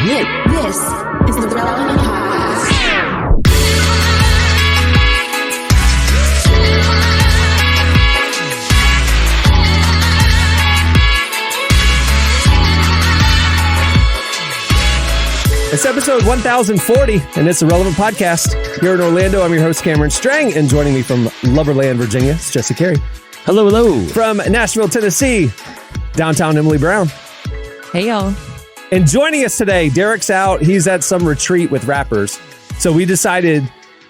This is the Relevant Podcast. It's episode 1040, and it's the Relevant Podcast. Here in Orlando, I'm your host, Cameron Strang, and joining me from Loverland, Virginia, it's Jesse Carey. Hello, hello. From Nashville, Tennessee, downtown Emily Brown. Hey, y'all. And joining us today, Derek's out. He's at some retreat with rappers. So we decided,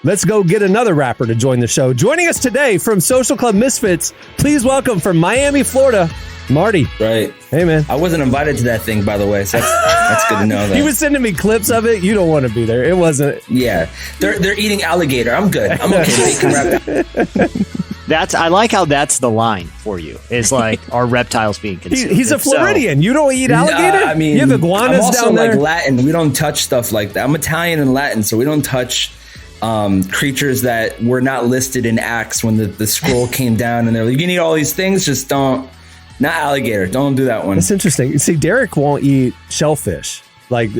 let's go get another rapper to join the show. Joining us today from Social Club Misfits, please welcome from Miami, Florida, Marty. Right. Hey, man. I wasn't invited to that thing, by the way, so that's good to know that. He was sending me clips of it. You don't want to be there. It wasn't. Yeah. They're eating alligator. I'm good. I'm okay. Bacon wrap. I like how that's the line for you. It's like, are reptiles being consumed? He's a Floridian. You don't eat alligator? I mean, you have iguanas I'm also down there? like Latin. We don't touch stuff like that. I'm Italian and Latin, so we don't touch creatures that were not listed in Acts when the scroll came down and they're like, you can eat all these things, just don't. Not alligator. Don't do that one. That's interesting. See, Derek won't eat shellfish. Like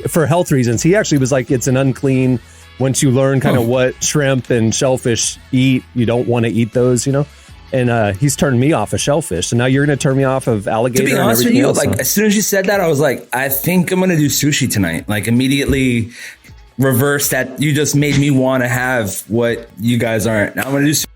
for health reasons. He actually was like, it's an unclean. Once you learn kind of what shrimp and shellfish eat, you don't want to eat those, you know. And he's turned me off of shellfish. So now you're going to turn me off of alligator. To be honest with you, like as soon as you said that, I was like, I think I'm going to do sushi tonight. Like immediately reverse that. You just made me want to have what you guys aren't. Now I'm going to do sushi.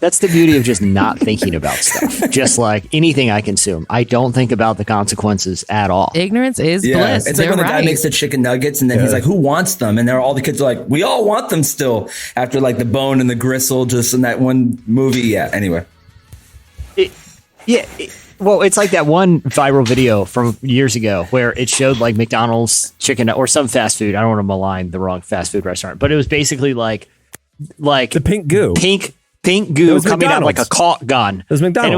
That's the beauty of just not thinking about stuff. Just like anything I consume, I don't think about the consequences at all. Ignorance is bliss. It's like when the guy makes the chicken nuggets and then he's like, who wants them? And all the kids are like, we all want them still after like the bone and the gristle just in that one movie. Yeah. Anyway. Well, it's like that one viral video from years ago where it showed like McDonald's chicken or some fast food. I don't want to malign the wrong fast food restaurant, but it was basically like the pink goo. Pink goo coming out like a caulk gun. It was McDonald's. And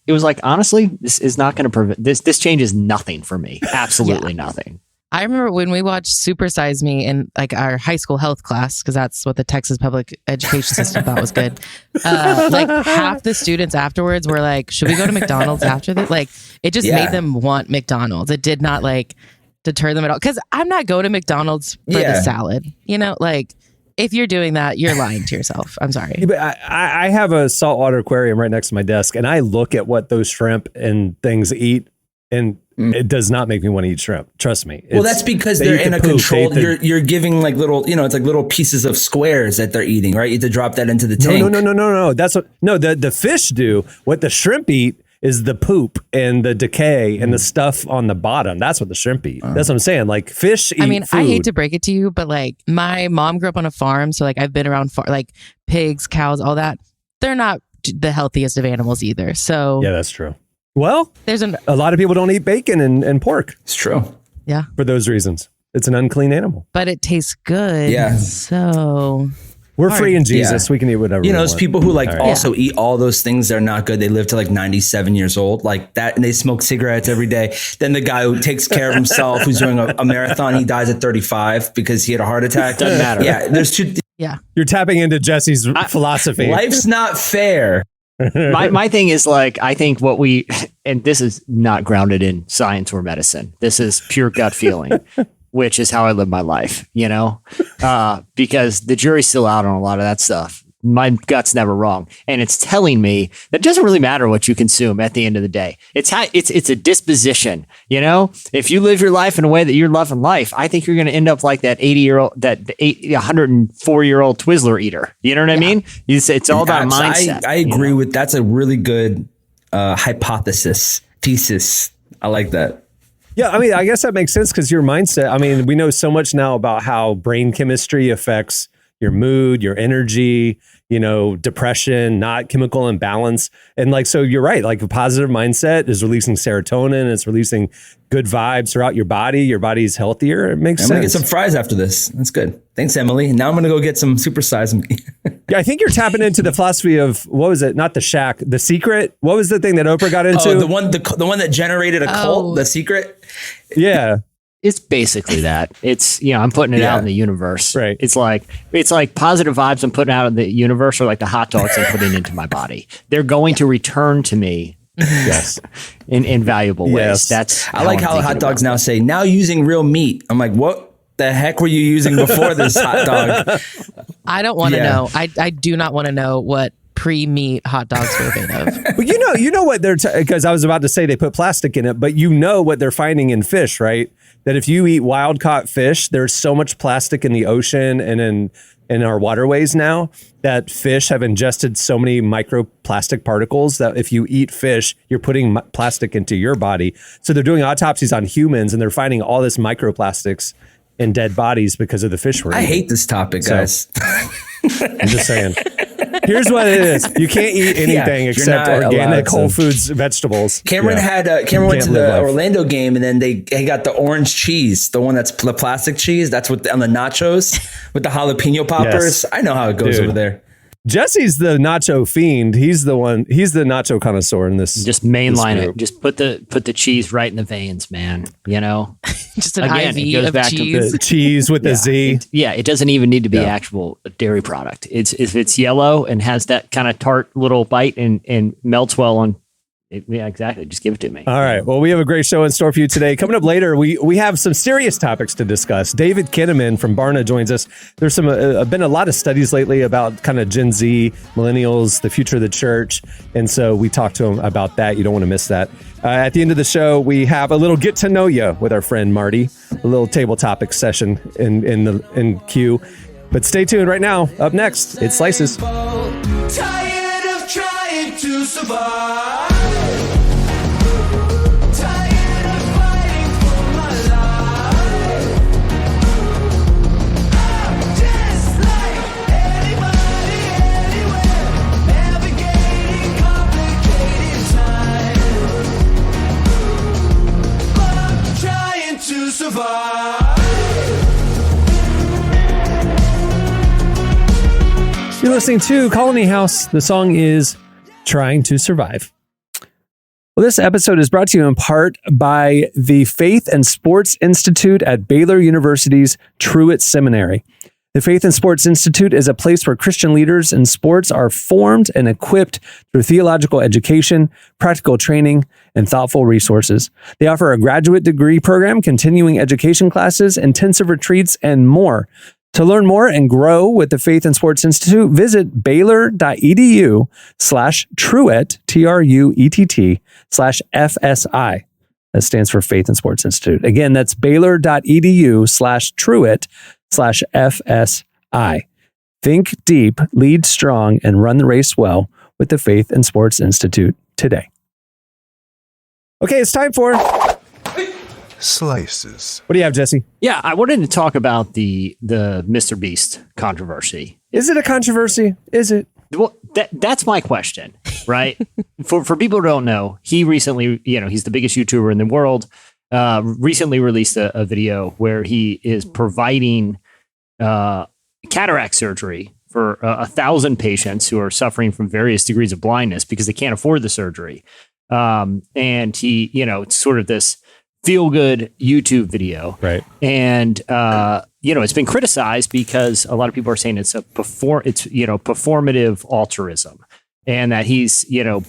it was like, honestly, this is not going to prevent this changes nothing for me. Absolutely nothing. I remember when we watched Super Size Me in like our high school health class, because that's what the Texas public education system thought was good. Like half the students afterwards were like, should we go to McDonald's after this? Like it just made them want McDonald's. It did not like deter them at all. Because I'm not going to McDonald's for the salad. You know, like if you're doing that, you're lying to yourself. I'm sorry. But I have a saltwater aquarium right next to my desk, and I look at what those shrimp and things eat, and it does not make me want to eat shrimp. Trust me. Well, that's because they're in a controlled. You're giving like little, it's like little pieces of squares that they're eating, right? You have to drop that into the tank. No. That's what. No, the fish do. What the shrimp eat is the poop and the decay and the stuff on the bottom. That's what the shrimp eat. That's what I'm saying. Like fish eat food. I hate to break it to you, but like my mom grew up on a farm. So like I've been around like pigs, cows, all that. They're not the healthiest of animals either. So yeah, that's true. Well, there's a lot of people don't eat bacon and pork. It's true. Yeah. For those reasons. It's an unclean animal. But it tastes good. Yeah. So we're free in Jesus. We can eat whatever we those want. people who like also eat all those things that are not good. They live to like 97 years old like that. And they smoke cigarettes every day. Then the guy who takes care of himself, who's doing a marathon, he dies at 35 because he had a heart attack. Doesn't matter. Yeah. There's two. Yeah. You're tapping into Jesse's philosophy. Life's not fair. My thing is like, I think and this is not grounded in science or medicine. This is pure gut feeling, which is how I live my life, because the jury's still out on a lot of that stuff. My gut's never wrong. And it's telling me that it doesn't really matter what you consume at the end of the day. It's a disposition, If you live your life in a way that you're loving life, I think you're going to end up like that 104-year-old Twizzler eater. You know what I mean? It's all about mindset. I agree with that's a really good thesis. I like that. Yeah, I mean, I guess that makes sense because your mindset, I mean, we know so much now about how brain chemistry affects your mood, your energy, depression, not chemical imbalance. And like, so you're right. Like a positive mindset is releasing serotonin. It's releasing good vibes throughout your body. Your body's healthier. It makes sense. I'm going to get some fries after this. That's good. Thanks, Emily. Now I'm going to go get some Super Size Me. Yeah, I think you're tapping into the philosophy of, what was it? Not The Shack, The Secret. What was the thing that Oprah got into? Oh, the one that generated a cult, The Secret? Yeah. It's basically that. It's, I'm putting it out in the universe. Right. It's like positive vibes I'm putting out in the universe are like the hot dogs I'm putting into my body. They're going to return to me Yes. in valuable ways. Yes. That's I like I'm how thinking hot dogs about now it. say now using real meat. I'm like, what the heck were you using before this hot dog? I don't want to Yeah. know. I do not want to know what pre-meat hot dogs were made of. Well, you know what they're because I was about to say they put plastic in it, but you know what they're finding in fish, right? That if you eat wild caught fish, there's so much plastic in the ocean and in our waterways now that fish have ingested so many microplastic particles that if you eat fish, you're putting plastic into your body. So they're doing autopsies on humans and they're finding all this microplastics in dead bodies because of the fish we're I eating. hate this topic, guys. I'm just saying. Here's what it is. You can't eat anything you're except not organic allowed to. Whole Foods vegetables. Cameron Yeah. Cameron went to Can't live the life. Orlando game, and then he got the orange cheese, the one that's the plastic cheese. That's what on the nachos with the jalapeno poppers. Yes. I know how it goes Dude. over there. Jesse's the nacho fiend. He's the nacho connoisseur in this. Just mainline this it. group. Just put the cheese right in the veins, man. You know, Just an Again, it IV goes of back to cheese. The cheese with the Z. it doesn't even need to be Yeah. actual dairy product. It's if it's yellow and has that kind of tart little bite and melts well on. Yeah, exactly. Just give it to me. All right. Well, we have a great show in store for you today. Coming up later, we have some serious topics to discuss. David Kinnaman from Barna joins us. There's some been a lot of studies lately about kind of Gen Z, millennials, the future of the church, and so we talked to him about that. You don't want to miss that. At the end of the show, we have a little get to know you with our friend Marty, a little table topic session in queue. But stay tuned. Right now, up next, it's Slices. Tired of trying to survive. Tired of fighting for my life. I'm just like anybody, anywhere, navigating complicated times. I'm trying to survive. You're listening to Colony House. The song is Trying to Survive. Well, this episode is brought to you in part by the Faith and Sports Institute at Baylor University's Truett Seminary. The Faith and Sports Institute is a place where Christian leaders in sports are formed and equipped through theological education, practical training, and thoughtful resources. They offer a graduate degree program, continuing education classes, intensive retreats, and more. To learn more and grow with the Faith and Sports Institute, visit baylor.edu/Truett, TRUETT/FSI. That stands for Faith and Sports Institute. Again, that's baylor.edu/Truett/FSI. Think deep, lead strong, and run the race well with the Faith and Sports Institute today. Okay, it's time for Slices. What do you have, Jesse? Yeah, I wanted to talk about the MrBeast controversy. Is it a controversy? Is it? Well, that's my question, right? for people who don't know, he recently, he's the biggest YouTuber in the world. Recently released a video where he is providing cataract surgery for 1,000 patients who are suffering from various degrees of blindness because they can't afford the surgery. And he, it's sort of this feel-good YouTube video. Right. And, it's been criticized because a lot of people are saying it's performative altruism and that he's,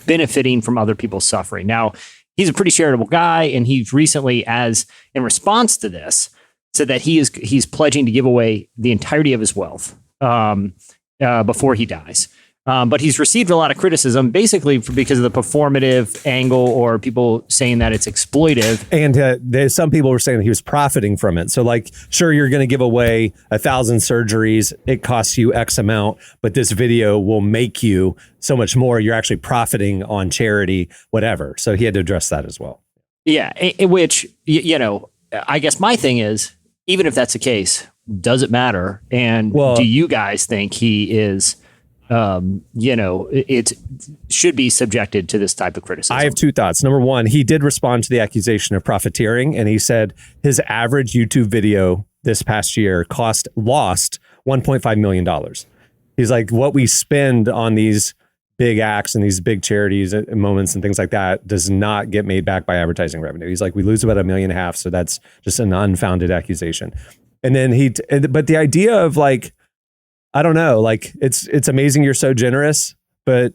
benefiting from other people's suffering. Now, he's a pretty charitable guy, and he's recently, in response to this, said that he's pledging to give away the entirety of his wealth before he dies. But he's received a lot of criticism, basically because of the performative angle or people saying that it's exploitive. And there's some people were saying that he was profiting from it. So, like, sure, you're going to give away 1,000 surgeries. It costs you X amount, but this video will make you so much more. You're actually profiting on charity, whatever. So he had to address that as well. Yeah, which, I guess my thing is, even if that's the case, does it matter? And do you guys think he is... it should be subjected to this type of criticism? I have two thoughts. Number one, he did respond to the accusation of profiteering, and he said his average YouTube video this past year lost $1.5 million. He's like, what we spend on these big acts and these big charities and moments and things like that does not get made back by advertising revenue. He's like, we lose about $1.5 million. So that's just an unfounded accusation. And then but the idea of like, I don't know, like it's amazing you're so generous, but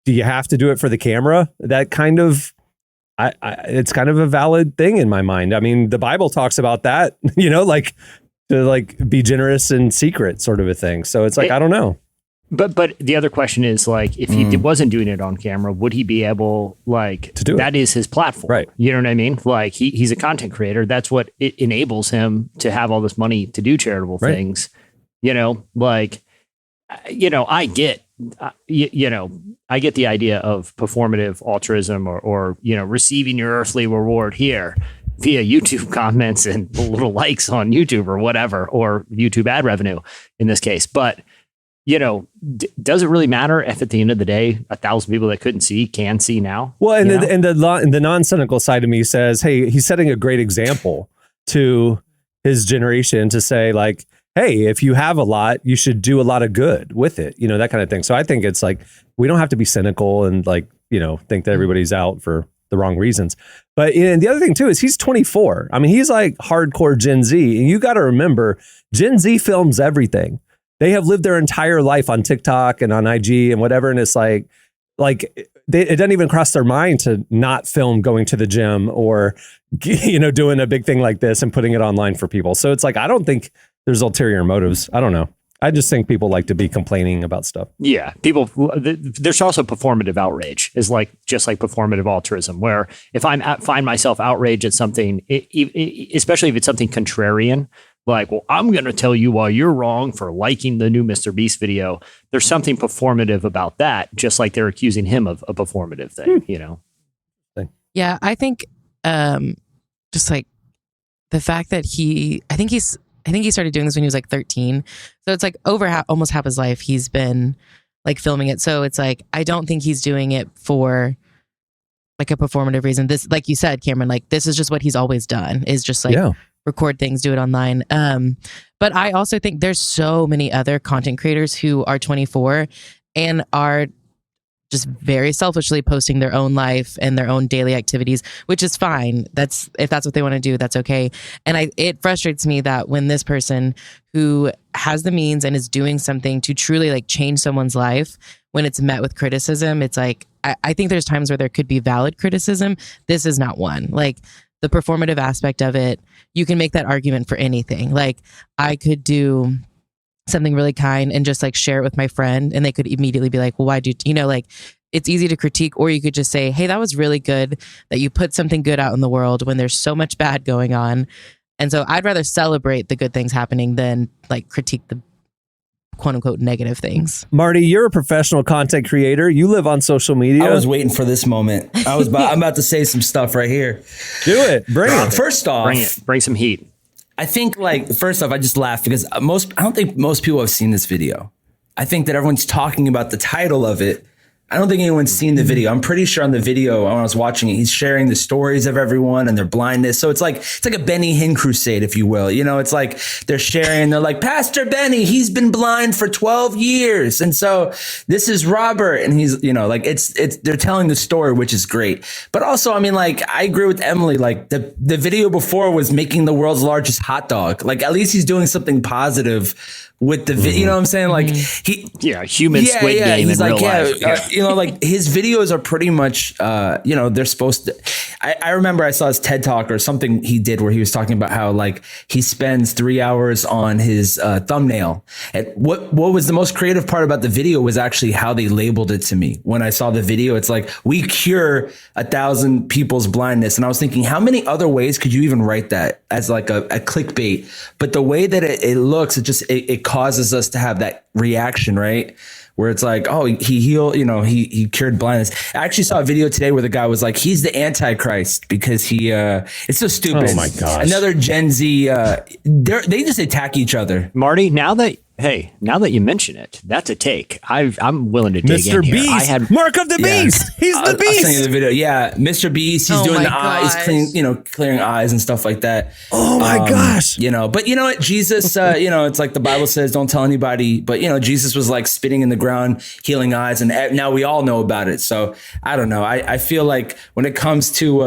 do you have to do it for the camera? That kind of, it's kind of a valid thing in my mind. I mean, the Bible talks about that, like to like be generous in secret sort of a thing. So it's like, I don't know. But the other question is like, if he wasn't doing it on camera, would he be able like to do it? That is his platform, right? You know what I mean? Like he's a content creator. That's what it enables him to have all this money to do charitable things. Like, I get, I get the idea of performative altruism or receiving your earthly reward here via YouTube comments and little likes on YouTube or whatever, or YouTube ad revenue in this case. But does it really matter if at the end of the day, 1,000 people that couldn't see can see now? Well, and the non-cynical side of me says, hey, he's setting a great example to his generation to say like, hey, if you have a lot, you should do a lot of good with it, that kind of thing. So I think it's like, we don't have to be cynical and like, think that everybody's out for the wrong reasons. But and the other thing too is he's 24. I mean, he's like hardcore Gen Z. And you got to remember, Gen Z films everything. They have lived their entire life on TikTok and on IG and whatever. And it's like it doesn't even cross their mind to not film going to the gym or, doing a big thing like this and putting it online for people. So it's like, I don't think there's ulterior motives. I don't know. I just think people like to be complaining about stuff. Yeah. People, there's also performative outrage is like, just like performative altruism, where if I find myself outraged at something, especially if it's something contrarian, like, well, I'm going to tell you why you're wrong for liking the new MrBeast video. There's something performative about that, just like they're accusing him of a performative thing, Yeah, I think just like the fact that I think he started doing this when he was like 13. So it's like over almost half his life he's been like filming it. So it's like, I don't think he's doing it for like a performative reason. This, like you said, Cameron, like this is just what he's always done, is just like record things, do it online. But I also think there's so many other content creators who are 24 and are just very selfishly posting their own life and their own daily activities, which is fine. If that's what they want to do, that's okay. And it frustrates me that when this person who has the means and is doing something to truly like change someone's life, when it's met with criticism, it's like, I think there's times where there could be valid criticism. This is not one. Like the performative aspect of it, you can make that argument for anything. Like I could do something really kind and just like share it with my friend, and they could immediately be like, well, why do like it's easy to critique, or you could just say, hey, that was really good that you put something good out in the world when there's so much bad going on. And so I'd rather celebrate the good things happening than like critique the quote unquote negative things. Marty, you're a professional content creator. You live on social media. I was waiting for this moment. I'm about to say some stuff right here. Do it. Bring it. First off, bring some heat. I think first off, I just laughed because I don't think most people have seen this video. I think that everyone's talking about the title of it. I don't think anyone's seen the video. I'm pretty sure on the video, when I was watching it, he's sharing the stories of everyone and their blindness. So it's like a Benny Hinn crusade, if you will. It's like they're sharing, they're like, Pastor Benny, he's been blind for 12 years. And so this is Robert. And he's, they're telling the story, which is great. But also, I mean, like, I agree with Emily, like the video before was making the world's largest hot dog. Like, at least he's doing something positive with the video, you know what I'm saying? Like human Squid Game in real life. Like his videos are pretty much, they're supposed to. I remember I saw his TED Talk or something he did where he was talking about how like he spends 3 hours on his thumbnail. And what was the most creative part about the video was actually how they labeled it to me. When I saw the video, it's like, we cure 1,000 people's blindness. And I was thinking, how many other ways could you even write that as like a clickbait? But the way that it looks, it causes us to have that reaction, right? Where it's like, oh, he healed, he cured blindness. I actually saw a video today where the guy was like, he's the Antichrist because it's so stupid. Oh my gosh. Another Gen Z, they just attack each other. Marty, now that you mention it, that's a take. I'm willing to dig in here. MrBeast, Mark of the Beast. He's the Beast. I'll send you the video. Yeah, MrBeast. He's doing the eyes, clearing eyes and stuff like that. Oh my gosh. But you know what? Jesus, it's like the Bible says, don't tell anybody. But Jesus was like spitting in the ground, healing eyes, and now we all know about it. So I don't know. I feel like when it comes to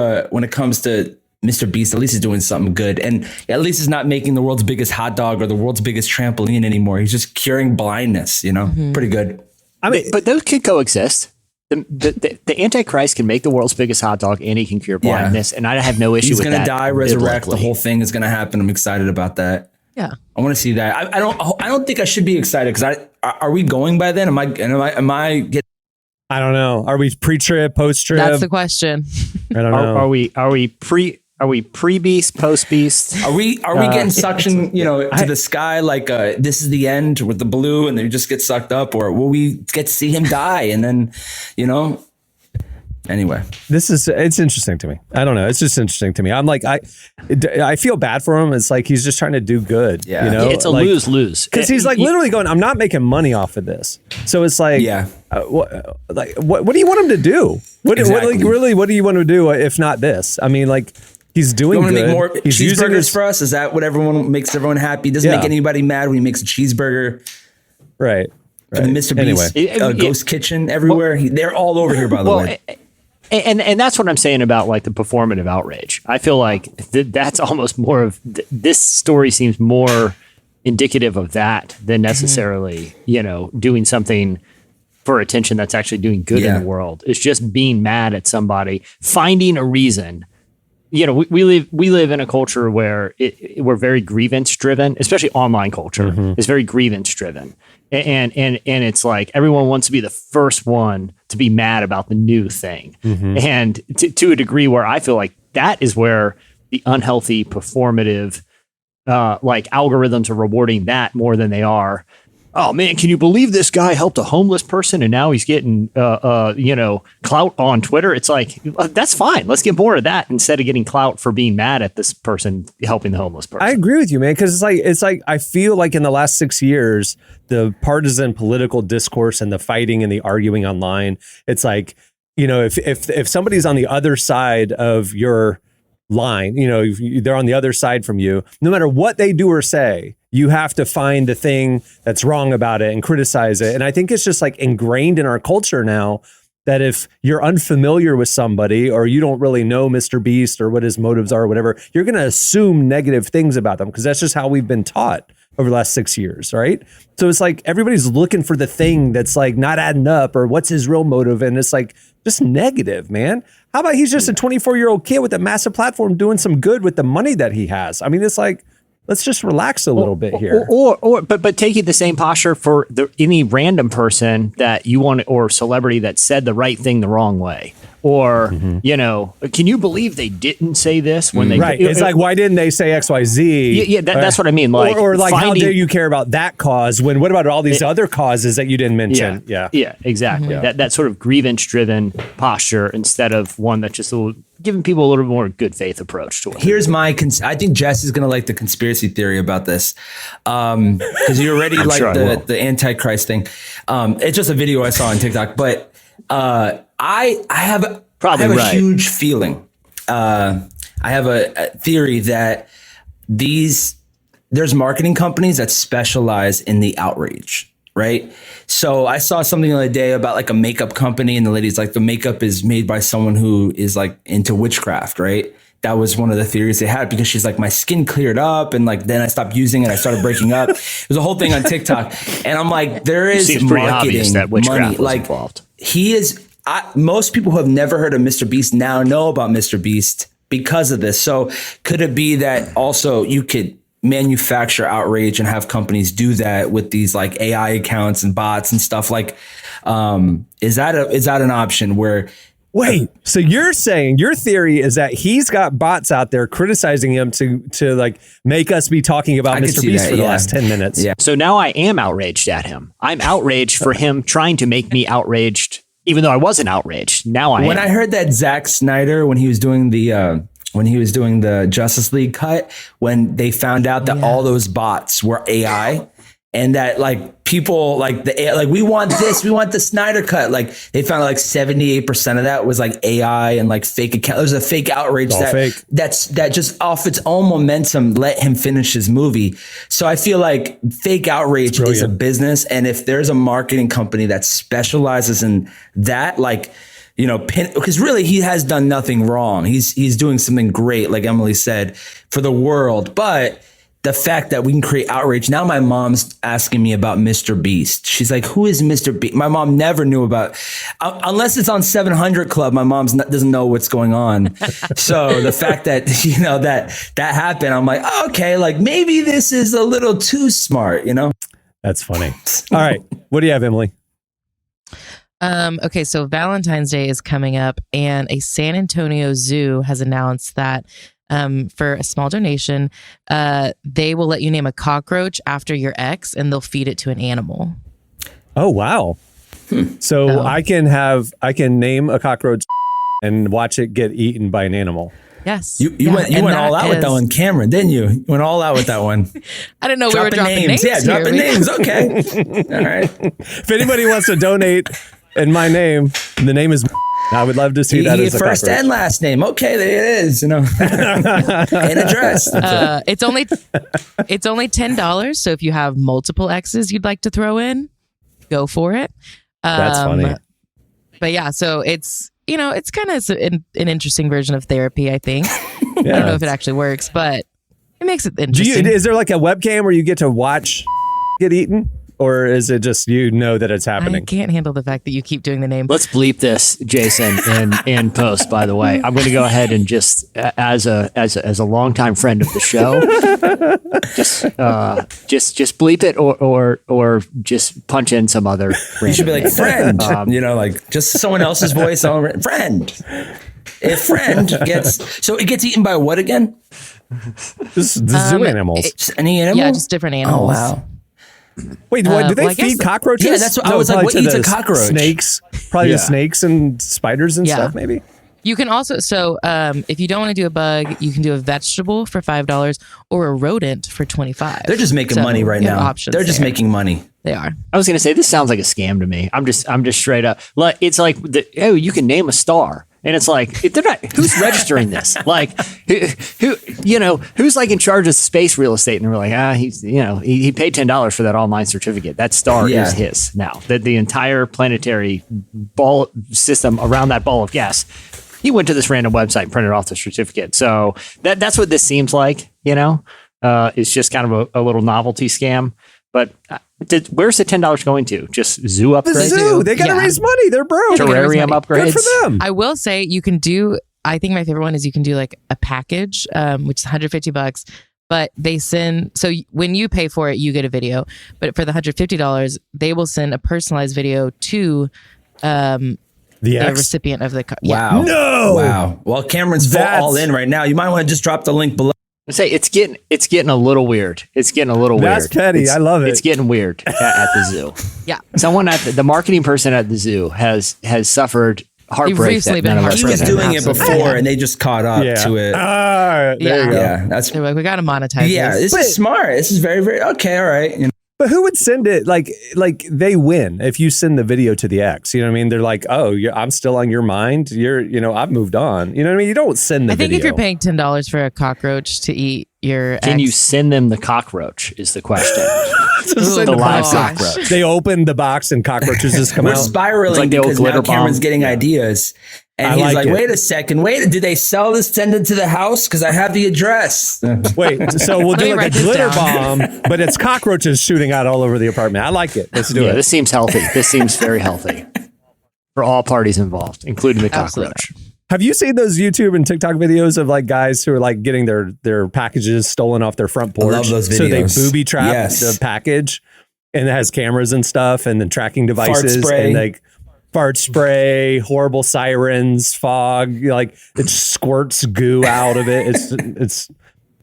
MrBeast, at least he's doing something good. And at least he's not making the world's biggest hot dog or the world's biggest trampoline anymore. He's just curing blindness, Pretty good. I mean, but those could coexist. the Antichrist can make the world's biggest hot dog and he can cure blindness, and I have no issue He's with gonna that. die, resurrect. biblically. The whole thing is gonna happen. I'm excited about that. Yeah. I want to see that. I don't think I should be excited because are we going by then? Am I getting? I don't know. Are we pre-trib, post-trib? That's the question. I don't know. Are we pre-beast, post-beast? Are we getting suction, to the sky like this is the end with the blue and then you just get sucked up, or will we get to see him die and then, anyway. It's interesting to me. I don't know. It's just interesting to me. I'm like, I feel bad for him. It's like he's just trying to do good. Yeah. It's a lose-lose. Because he's like literally going, I'm not making money off of this. So it's like, Yeah. What do you want him to do? Exactly. What do you want him to do if not this? I mean, like, he's doing You want to good. make more He's using cheeseburgers his, for us? Is that what makes everyone happy? Doesn't Yeah. make anybody mad when he makes a cheeseburger. right. And Mr. Anyway. Beast, Ghost Kitchen everywhere. They're all over here, by the way. And that's what I'm saying about like the performative outrage. I feel like that's almost more of this story seems more indicative of that than necessarily, doing something for attention that's actually doing good in the world. It's just being mad at somebody, finding a reason. We live in a culture where we're very grievance driven, especially online culture. It's very grievance driven. And it's like everyone wants to be the first one to be mad about the new thing. And to a degree where I feel like that is where the unhealthy performative like algorithms are rewarding that more than they are. Oh man, can you believe this guy helped a homeless person and now he's getting clout on Twitter? It's like, that's fine. Let's get more of that instead of getting clout for being mad at this person helping the homeless person. I agree with you, man, because it's like I feel like in the last 6 years, the partisan political discourse and the fighting and the arguing online, it's like, if somebody's on the other side of your line, if they're on the other side from you, no matter what they do or say, you have to find the thing that's wrong about it and criticize it. And I think it's just like ingrained in our culture now that if you're unfamiliar with somebody or you don't really know MrBeast or what his motives are or whatever, you're going to assume negative things about them because that's just how we've been taught over the last 6 years, right? So it's like everybody's looking for the thing that's like not adding up or what's his real motive. And it's like just negative, man. How about he's just a 24-year-old kid with a massive platform doing some good with the money that he has? I mean, it's like, let's just relax a little bit here. But taking the same posture for any random person that you want or celebrity that said the right thing the wrong way. Or, can you believe they didn't say this when they... Right. It's like, why didn't they say X, Y, Z? Yeah, that's what I mean. Like, or like, how dare you care about that cause when what about all these other causes that you didn't mention? Yeah, exactly. That sort of grievance-driven posture instead of one that's just giving people a little more good faith approach to it. Here's my I think Jess is going to like the conspiracy theory about this because you already like sure the Antichrist thing. It's just a video I saw on TikTok, but I have a huge feeling. I have a theory that there's marketing companies that specialize in the outrage. Right. So I saw something the other day about like a makeup company and the lady's like, the makeup is made by someone who is like into witchcraft. Right. That was one of the theories they had because she's like, my skin cleared up. And like, then I stopped using it. I started breaking up. There's a whole thing on TikTok. And I'm like, there is marketing that witchcraft money. was Like involved. he is, most people who have never heard of MrBeast now know about MrBeast because of this. So could it be that also you could manufacture outrage and have companies do that with these like AI accounts and bots and stuff? Like, is that an option where? Wait, so you're saying your theory is that he's got bots out there criticizing him to like make us be talking about MrBeast for the last 10 minutes? Yeah. So now I am outraged at him. I'm outraged for him trying to make me outraged, even though I wasn't outraged. Now I am. When I heard that Zack Snyder, when he was doing the Justice League cut, when they found out that all those bots were AI and that like people like we want the Snyder cut. Like they found like 78% of that was like AI and like fake account. There's a fake outrage that just off its own momentum let him finish his movie. So I feel like fake outrage is a business. And if there's a marketing company that specializes in that, like, because really he has done nothing wrong. He's doing something great, like Emily said, for the world. But the fact that we can create outrage. Now my mom's asking me about MrBeast. She's like, who is MrBeast? My mom never knew about, unless it's on 700 Club, my mom doesn't know what's going on. So the fact that, you know, that happened, I'm like, oh, okay, like maybe this is a little too smart, you know? That's funny. All right. What do you have, Emily? Okay, so Valentine's Day is coming up, and a San Antonio zoo has announced that for a small donation, they will let you name a cockroach after your ex, and they'll feed it to an animal. Oh, wow. So I can name a cockroach and watch it get eaten by an animal. Yes. You went all out with that one, Cameron, didn't you? You went all out with that one. I didn't know we were dropping names. Yeah, here. dropping names. Okay. All right. If anybody wants to donate in my name, the name is I would love to see that as a first cockroach. and last name. Okay, there it is, you know. And address. It's only $10. So if you have multiple exes you'd like to throw in, go for it. That's funny. But yeah, so it's, you know, it's kind of an interesting version of therapy, I think. I don't know if it actually works, but it makes it interesting. Is there like a webcam where you get to watch get eaten? Or is it just you know that it's happening? I can't handle the fact that you keep doing the name. Let's bleep this, Jason, in post. By the way, I'm going to go ahead and just as a longtime friend of the show, just bleep it or just punch in some other. You should be like friend, you know, like just someone else's voice. Friend. If friend gets it gets eaten by what again? This the zoo animals. Just any animal? Yeah, just different animals. Oh wow. Wait, what, do they well, I guess feed cockroaches? Yeah, that's what I was like. probably What to eats the a cockroach? Snakes, probably the snakes and spiders and stuff. Maybe. You can also, if you don't want to do a bug, you can do a vegetable for $5 or a rodent for $25. They're just making money right now. They're just making money. They are. I was going to say this sounds like a scam to me. I'm just straight up like it's like you can name a star. And it's like, they're not, who's registering this? Like, who, you know, who's like in charge of space real estate? And we're like, he's, you know, he paid $10 for that online certificate. That star is his now. The entire planetary ball system around that ball of gas. He went to this random website and printed off the certificate. So that's what this seems like, you know, it's just kind of a little novelty scam. But where's the $10 going to? Just zoo upgrades? The zoo. They got to raise money. They're broke. Terrarium upgrades. Good for them. I will say you can do, I think my favorite one is you can do like a package, which is $150, but they send, so when you pay for it, you get a video. But for the $150, they will send a personalized video to the recipient of the Wow. No. Wow. Well, Cameron's all in right now. You might want to just drop the link below. Say it's getting a little weird. It's getting a little weird. That's petty. I love it. It's getting weird at the zoo. Yeah. Someone at the marketing person at the zoo has suffered heartbreak. recently been He was doing it Absolutely. before, and they just caught up to it. There you go. Yeah, that's They're like, we got to monetize this this. is smart. This is very, very okay. All right. You know. But who would send it? Like they win if you send the video to the ex. You know what I mean? They're like, oh, I'm still on your mind. I've moved on. You know what I mean? You don't send the I think video. if you're paying $10 for a cockroach to eat your Can ex, you send them the cockroach? Is the question. Send the the live box. cockroach. They open the box and cockroaches just come We're out. spiraling It's like the old because glitter now Cameron's bomb. getting ideas. And I he's like like, it. wait a second. Did they sell this? Send it to the house? Because I have the address. Wait, so we'll Let do me like a write this glitter down. bomb, but it's cockroaches shooting out all over the apartment. I like it. Let's do Yeah, it. this seems healthy. This seems very healthy for all parties involved, including the Absolutely. cockroach. Have you seen those YouTube and TikTok videos of like guys who are like getting their packages stolen off their front porch? love those So they videos. booby trap Yes. the package, and it has cameras and stuff, and then tracking devices, spray. and like fart spray, horrible sirens, fog. Like it squirts goo out of it.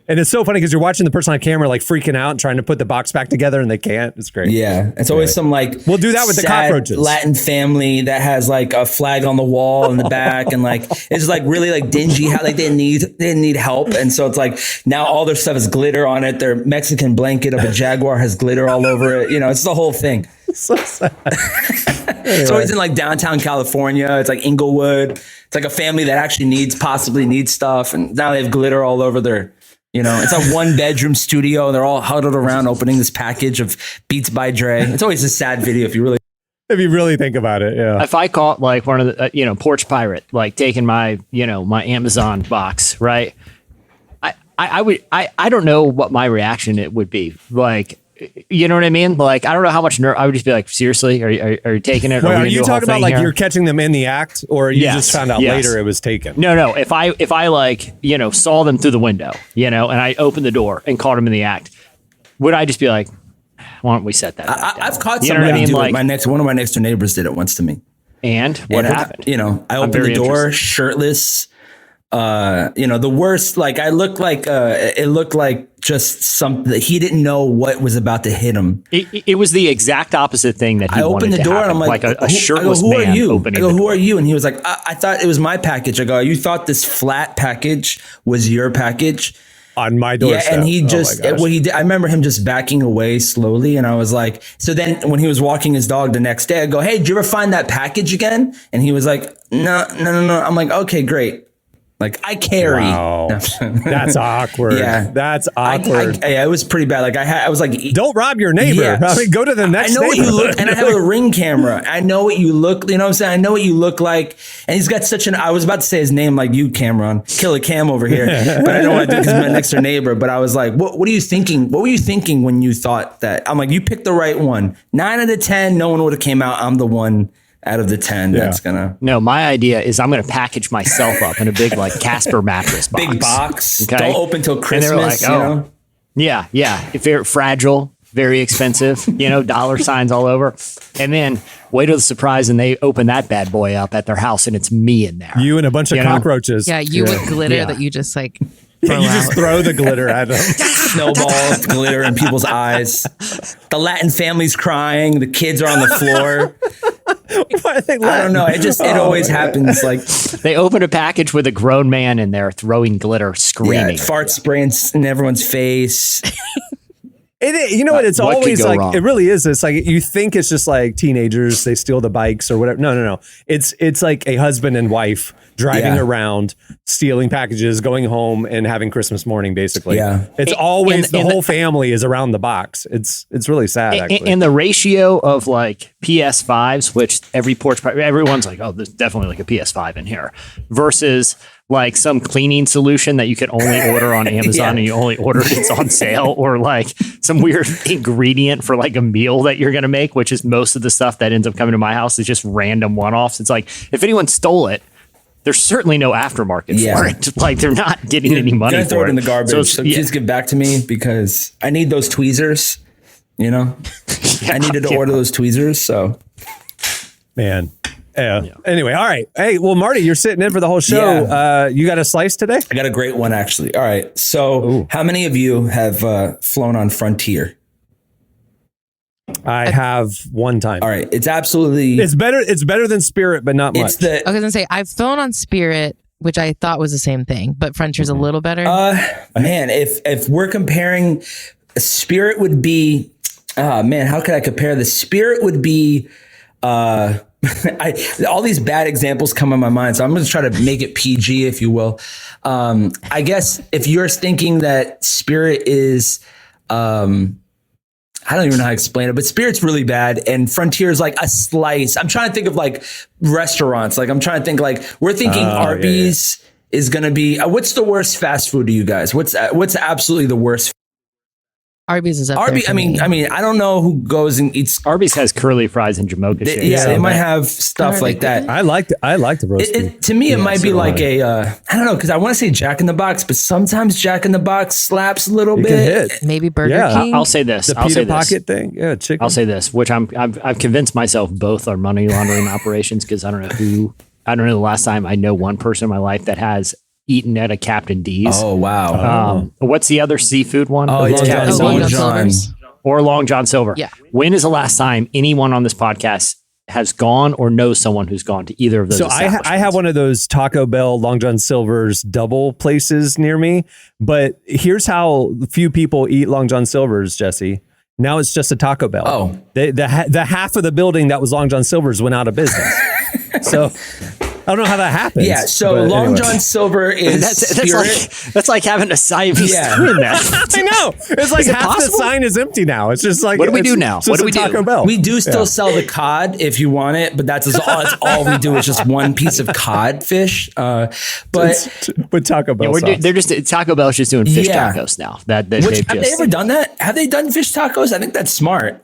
And it's so funny because you're watching the person on camera like freaking out and trying to put the box back together and they can't. It's great. Yeah. It's always some like We'll do that with the sad cockroaches. Latin family that has like a flag on the wall in the back and like it's like really like dingy how like they need help. And so it's like now all their stuff is glitter on it. Their Mexican blanket of a Jaguar has glitter all over it. You know, it's the whole thing. So sad. It's always in like downtown California. It's like Inglewood. It's like a family that actually possibly needs stuff. And now they have glitter all over their, you know, it's a 1-bedroom studio. And they're all huddled around opening this package of Beats by Dre. It's always a sad video if you really think about it. Yeah. If I caught like one of the, porch pirate, like taking my, my Amazon box, right? I don't know what my reaction it would be. Like, you know what I mean? Like, I don't know how much nerve. I would just be like, seriously, are you taking it? Wait, are we you gonna do a whole talking about thing like here? you're catching them in the act, or you Yes, just found out yes. later it was taken? No. If I like, saw them through the window, and I opened the door and caught them in the act, would I just be like, why don't we set that? I've caught You know what somebody I mean? do Like- it. One of my next door neighbors did it once to me. And what And happened? I opened very the door interested. shirtless. The worst. Like I looked like it looked like just something. He didn't know what was about to hit him. It was the exact opposite thing that he I opened wanted the to door happen. and I'm like, a shirtless who man are you? opening I go, the who door. are you? And he was like, I thought it was my package. I go, you thought this flat package was your package? On my doorstep. Yeah, and he Oh my just gosh. what he did. I remember him just backing away slowly, and I was like, so then when he was walking his dog the next day, I go, hey, did you ever find that package again? And he was like, no. I'm like, okay, great. Like I carry. Wow. That's awkward. Yeah. That's awkward. It was pretty bad. Like I was like, Don't rob your neighbor. Yeah. I mean, go to the next I know what you neighborhood. look, and I have a Ring camera. I know what you look. You know what I'm saying? I know what you look like. And he's got such an. I was about to say his name like you, Cameron, Killer Cam over here, but I don't want to do because he's my next door neighbor. But I was like, what are you thinking? What were you thinking when you thought that? I'm like, you picked the right one. 9 out of 10, no one would have came out. I'm the one out of the 10 that's gonna No, my idea is I'm going to package myself up in a big like Casper mattress box. big box. Okay. Don't open till And Christmas. they were like, you oh. know? Yeah. Very fragile, very expensive, dollar signs all over. And then wait till the surprise and they open that bad boy up at their house and it's me in there. You and a bunch of You know? cockroaches. Yeah, you with glitter Yeah. that you just like Yeah, throw you just out. throw the glitter at them. Snowballs, glitter in people's eyes. The Latin family's crying. The kids are on the floor. Why are they I don't know. It always happens. Like They open a package with a grown man in there throwing glitter, screaming. fart spraying in everyone's face. You know what? It's What could always go like wrong? it really is. It's like you think it's just like teenagers, they steal the bikes or whatever. No. It's like a husband and wife driving Yeah. around, stealing packages, going home, and having Christmas morning. Basically, Yeah. It's always and the the- whole family is around the box. It's really sad actually. And the ratio of like PS5s, which everyone's like, oh, there's definitely like a PS5 in here, versus like some cleaning solution that you can only order on Amazon and you only order it, it's on sale, or like some weird ingredient for like a meal that you're going to make, which is most of the stuff that ends up coming to my house is just random one-offs. It's like, if anyone stole it, there's certainly no aftermarket Yeah. for it. Like they're not getting any money Gonna for throw it in the So garbage. it's- So yeah. please give back to me because I need those tweezers. I needed to order those tweezers. So Man. Yeah. Anyway, all right. Hey, well, Marty, you're sitting in for the whole show. Yeah. You got a slice today? I got a great one actually. All right. So how many of you have flown on Frontier? I have one time. All right. It's absolutely. It's better. It's better than Spirit, but not much. It's the. I was gonna say I've flown on Spirit, which I thought was the same thing, but Frontier's a little better. Man, if we're comparing, Spirit would be, man, how could I compare this? Spirit would be, all these bad examples come in my mind, so I'm going to try to make it PG, if you will. I guess if you're thinking that Spirit is, I don't even know how to explain it, but Spirit's really bad and Frontier is like a slice. I'm trying to think of like restaurants. Like I'm trying to think like we're thinking Arby's is going to be, what's the worst fast food to you guys? What's absolutely the worst? Arby's is up there. Arby's. For I mean, me. I don't know who goes and eats. Arby's has curly fries and Jamocha shit. Yeah, they so might that- have stuff Are like they that. good? I like the roast beef. To me, it might be so like do I don't know, because I want to say Jack in the Box, but sometimes Jack in the Box slaps a little It bit. can hit. Maybe Burger Yeah. King. I'll say this. The I'll say pita this. pocket thing. Yeah, chicken. I'll say this, which I've convinced myself both are money laundering operations because I don't know the last time I know one person in my life that has eaten at a Captain D's. Oh wow! What's the other seafood one? Oh, it's Long Captain John Long Long John John. Silver's. Or Long John Silver. Yeah. When is the last time anyone on this podcast has gone or knows someone who's gone to either of those? So I have one of those Taco Bell, Long John Silver's double places near me. But here's how few people eat Long John Silver's, Jesse. Now it's just a Taco Bell. Oh. The half of the building that was Long John Silver's went out of business. So I don't know how that happens. Yeah, so but Long anyway. John Silver is Spirit. That's like having a Siamese Yeah. twin. That. I know. It's like Is it half possible? the sign is empty now. It's just like What do we it's do now? just What do a we do? Taco Bell. We do still sell the cod if you want it, but that's all we do is just one piece of codfish. With Taco Bell sauce. They're just Taco Bell's just doing fish Yeah. tacos now. That Which, they've have they just ever done that? Have they done fish tacos? I think that's smart.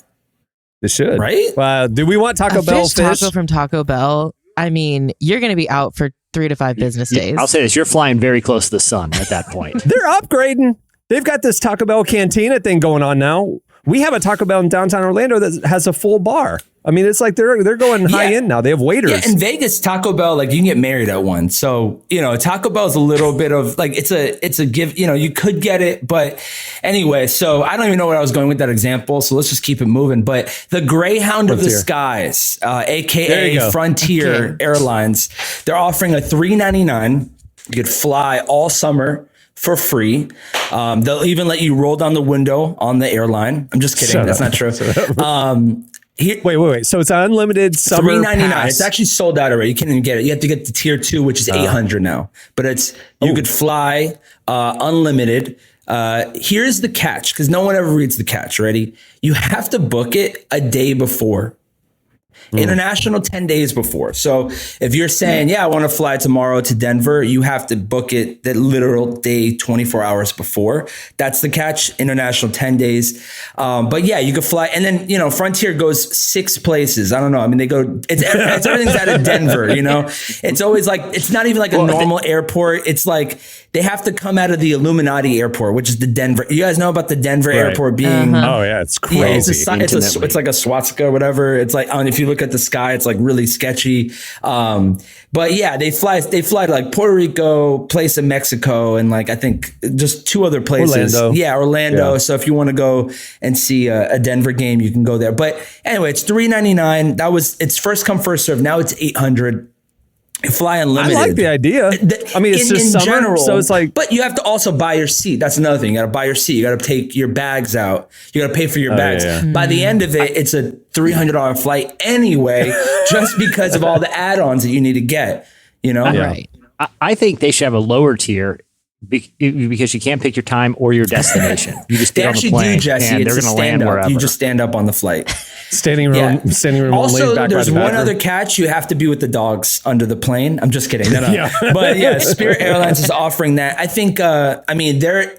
It should. Right? Do we want Taco A Bell fish fish? taco from Taco Bell. I mean, you're going to be out for 3 to 5 business days. I'll say this: you're flying very close to the sun at that point. They're upgrading. They've got this Taco Bell Cantina thing going on now. We have a Taco Bell in downtown Orlando that has a full bar. I mean, it's like they're going high end now. They have waiters. Yeah, in Vegas, Taco Bell, like you can get married at one. So, Taco Bell is a little bit of like, it's a give, you could get it. But anyway, so I don't even know where I was going with that example. So let's just keep it moving. But the Greyhound of the Frontier. Skies, There you AKA go. Frontier Airlines, they're offering a $3.99. You could fly all summer for free. They'll even let you roll down the window on the airline. I'm just kidding. Shut That's up. not true. Wait. So it's an unlimited summer $3.99. pass. It's actually sold out already. You can't even get it. You have to get the tier 2, which is $800 now. But you could fly unlimited. Here's the catch, because no one ever reads the catch. Ready? You have to book it a day before. International 10 days before. So if you're saying, I want to fly tomorrow to Denver, you have to book it the literal day 24 hours before. That's the catch. International 10 days. But yeah, you could fly. And then, Frontier goes 6 places. I don't know. I mean, it's everything's out of Denver, It's always like, it's not even like a normal airport. It's like they have to come out of the Illuminati airport, which is the Denver. You guys know about the Denver airport being... Oh, yeah. It's crazy. Yeah, it's like a swastika or whatever. It's like, if you look at the sky, it's like really sketchy. But yeah, they fly to like Puerto Rico, place in Mexico, and like I think just 2 other places. Orlando. Yeah, Orlando. Yeah. So if you want to go and see a Denver game, you can go there. But anyway, it's $3.99. It's first come first serve. Now it's $800. You fly unlimited. I like the idea. I mean, it's just summer, general, so it's like... But you have to also buy your seat. That's another thing. You got to buy your seat. You got to take your bags out. You got to pay for your bags. yeah. By the end of it, it's a $300 flight anyway, just because of all the add-ons that you need to get. Right. I think they should have a lower tier because you can't pick your time or your destination. You just They get on the actually plane do, Jesse. and It's they're a going to land stand-up. wherever. You just stand up on the flight. Standing room only. Also, Back there's by the one bathroom. other catch. You have to be with the dogs under the plane. I'm just kidding. No. Yeah. But yeah, Spirit Airlines is offering that. I think. They're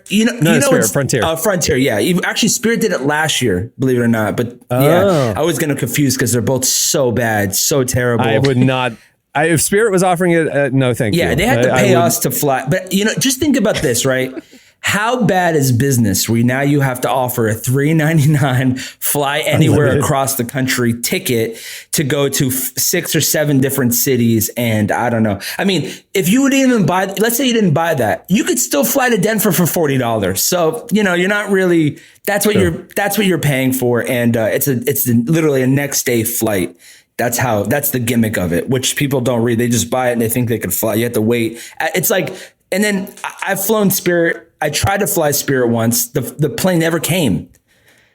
Spirit, Frontier. Frontier. Yeah. Actually, Spirit did it last year. Believe it or not. But I was going to confuse because they're both so bad, so terrible. I would not... if Spirit was offering it, no thank you. Yeah, they had to pay I would- us to fly. But, just think about this, right? How bad is business where now you have to offer a $3.99 fly anywhere Unlimited. across the country ticket to go to 6 or 7 different cities? And I don't know. I mean, if you would even buy, let's say you didn't buy that, you could still fly to Denver for $40. So, you're not really, that's what you're paying for. And it's literally a next day flight. That's the gimmick of it, which people don't read. They just buy it and they think they can fly. You have to wait. It's like, and then I've flown Spirit. I tried to fly Spirit once. The plane never came.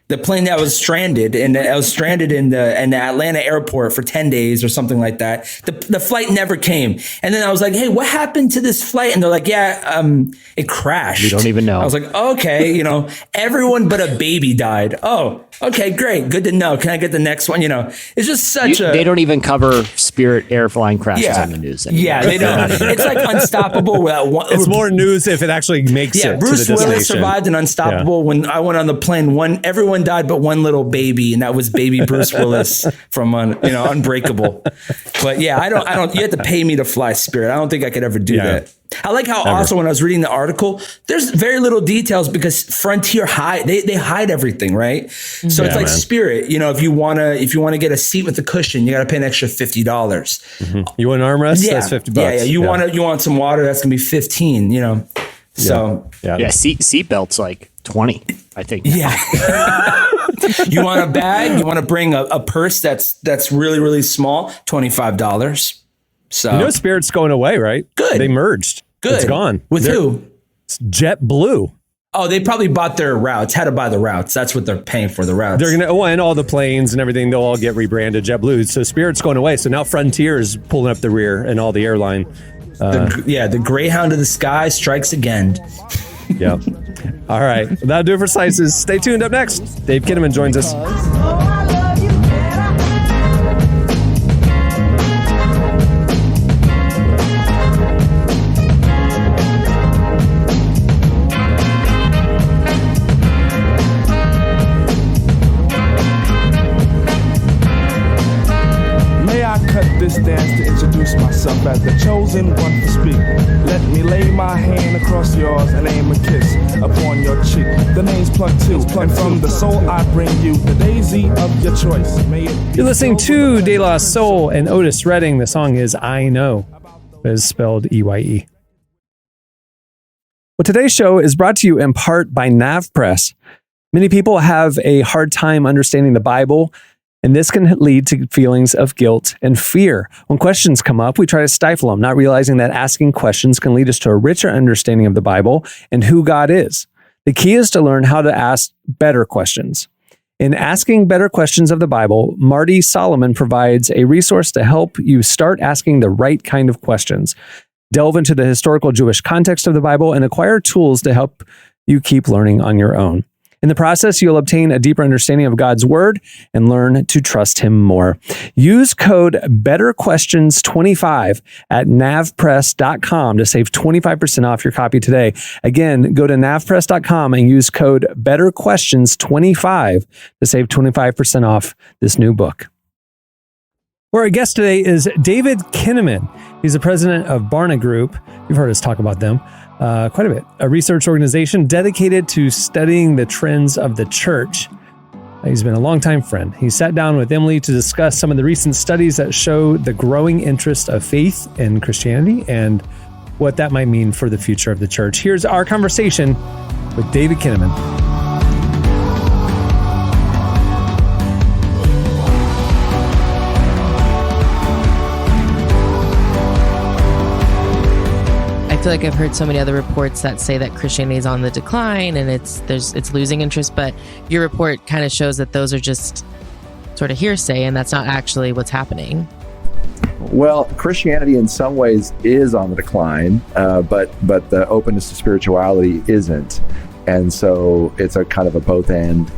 The plane that was stranded, and I was stranded in the Atlanta airport for 10 days or something like that. The flight never came. And then I was like, hey, what happened to this flight? And they're like, it crashed. We don't even know. I was like, okay, everyone but a baby died. Oh, okay, great. Good to know. Can I get the next one? It's just such They don't even cover Spirit airline crashes on the news anymore. Yeah, they don't. It's like Unstoppable. It's more news if it actually makes it Bruce to the Willis destination. survived in Unstoppable. When I went on the plane, everyone died but one little baby, and that was baby Bruce Willis from Unbreakable. But yeah, I don't. You have to pay me to fly Spirit. I don't think I could ever do that. I like how also when I was reading the article, there's very little details because Frontier they hide everything, right? So it's like Spirit. If you wanna get a seat with a cushion, you got to pay an extra $50. Mm-hmm. You want an armrest? Yeah, That's $50. Yeah. You want some water? That's gonna be $15. So seat belts like 20, I think. yeah. You want a bag? You want to bring a purse that's really, really small? $25. So Spirit's going away, right? Good. They merged. Good. It's gone. With who? It's JetBlue. Oh, they probably bought their routes, had to buy the routes. That's what they're paying for, the routes. They're gonna, and all the planes and everything, they'll all get rebranded JetBlue. So Spirit's going away. So now Frontier is pulling up the rear and all the airline. The Greyhound of the sky strikes again. Yeah. All right. That'll do it for Slices. Stay tuned. Up next, Dave Kinnaman joins us. This dance to introduce myself as the chosen one to speak. Let me lay my hand across yours and aim a kiss upon your cheek. The name's Plug 2, and from the soul I bring you the daisy of your choice. You're listening to De La Soul and Otis Redding. The song is I Know. It is spelled EYE. Well, today's show is brought to you in part by NavPress. Many people have a hard time understanding the Bible, and this can lead to feelings of guilt and fear. When questions come up, we try to stifle them, not realizing that asking questions can lead us to a richer understanding of the Bible and who God is. The key is to learn how to ask better questions. In Asking Better Questions of the Bible, Marty Solomon provides a resource to help you start asking the right kind of questions, delve into the historical Jewish context of the Bible, and acquire tools to help you keep learning on your own. In the process, you'll obtain a deeper understanding of God's Word and learn to trust Him more. Use code BetterQuestions25 at navpress.com to save 25% off your copy today. Again, go to navpress.com and use code BetterQuestions25 to save 25% off this new book. Our guest today is David Kinnaman. He's the president of Barna Group. You've heard us talk about them quite a bit. A research organization dedicated to studying the trends of the church. He's been a longtime friend. He sat down with Emily to discuss some of the recent studies that show the growing interest of faith in Christianity and what that might mean for the future of the church. Here's our conversation with David Kinnaman. I feel like I've heard so many other reports that say that Christianity is on the decline and it's losing interest, but your report kind of shows that those are just sort of hearsay and that's not actually what's happening. Well, Christianity in some ways is on the decline, but the openness to spirituality isn't. And so it's a kind of a both and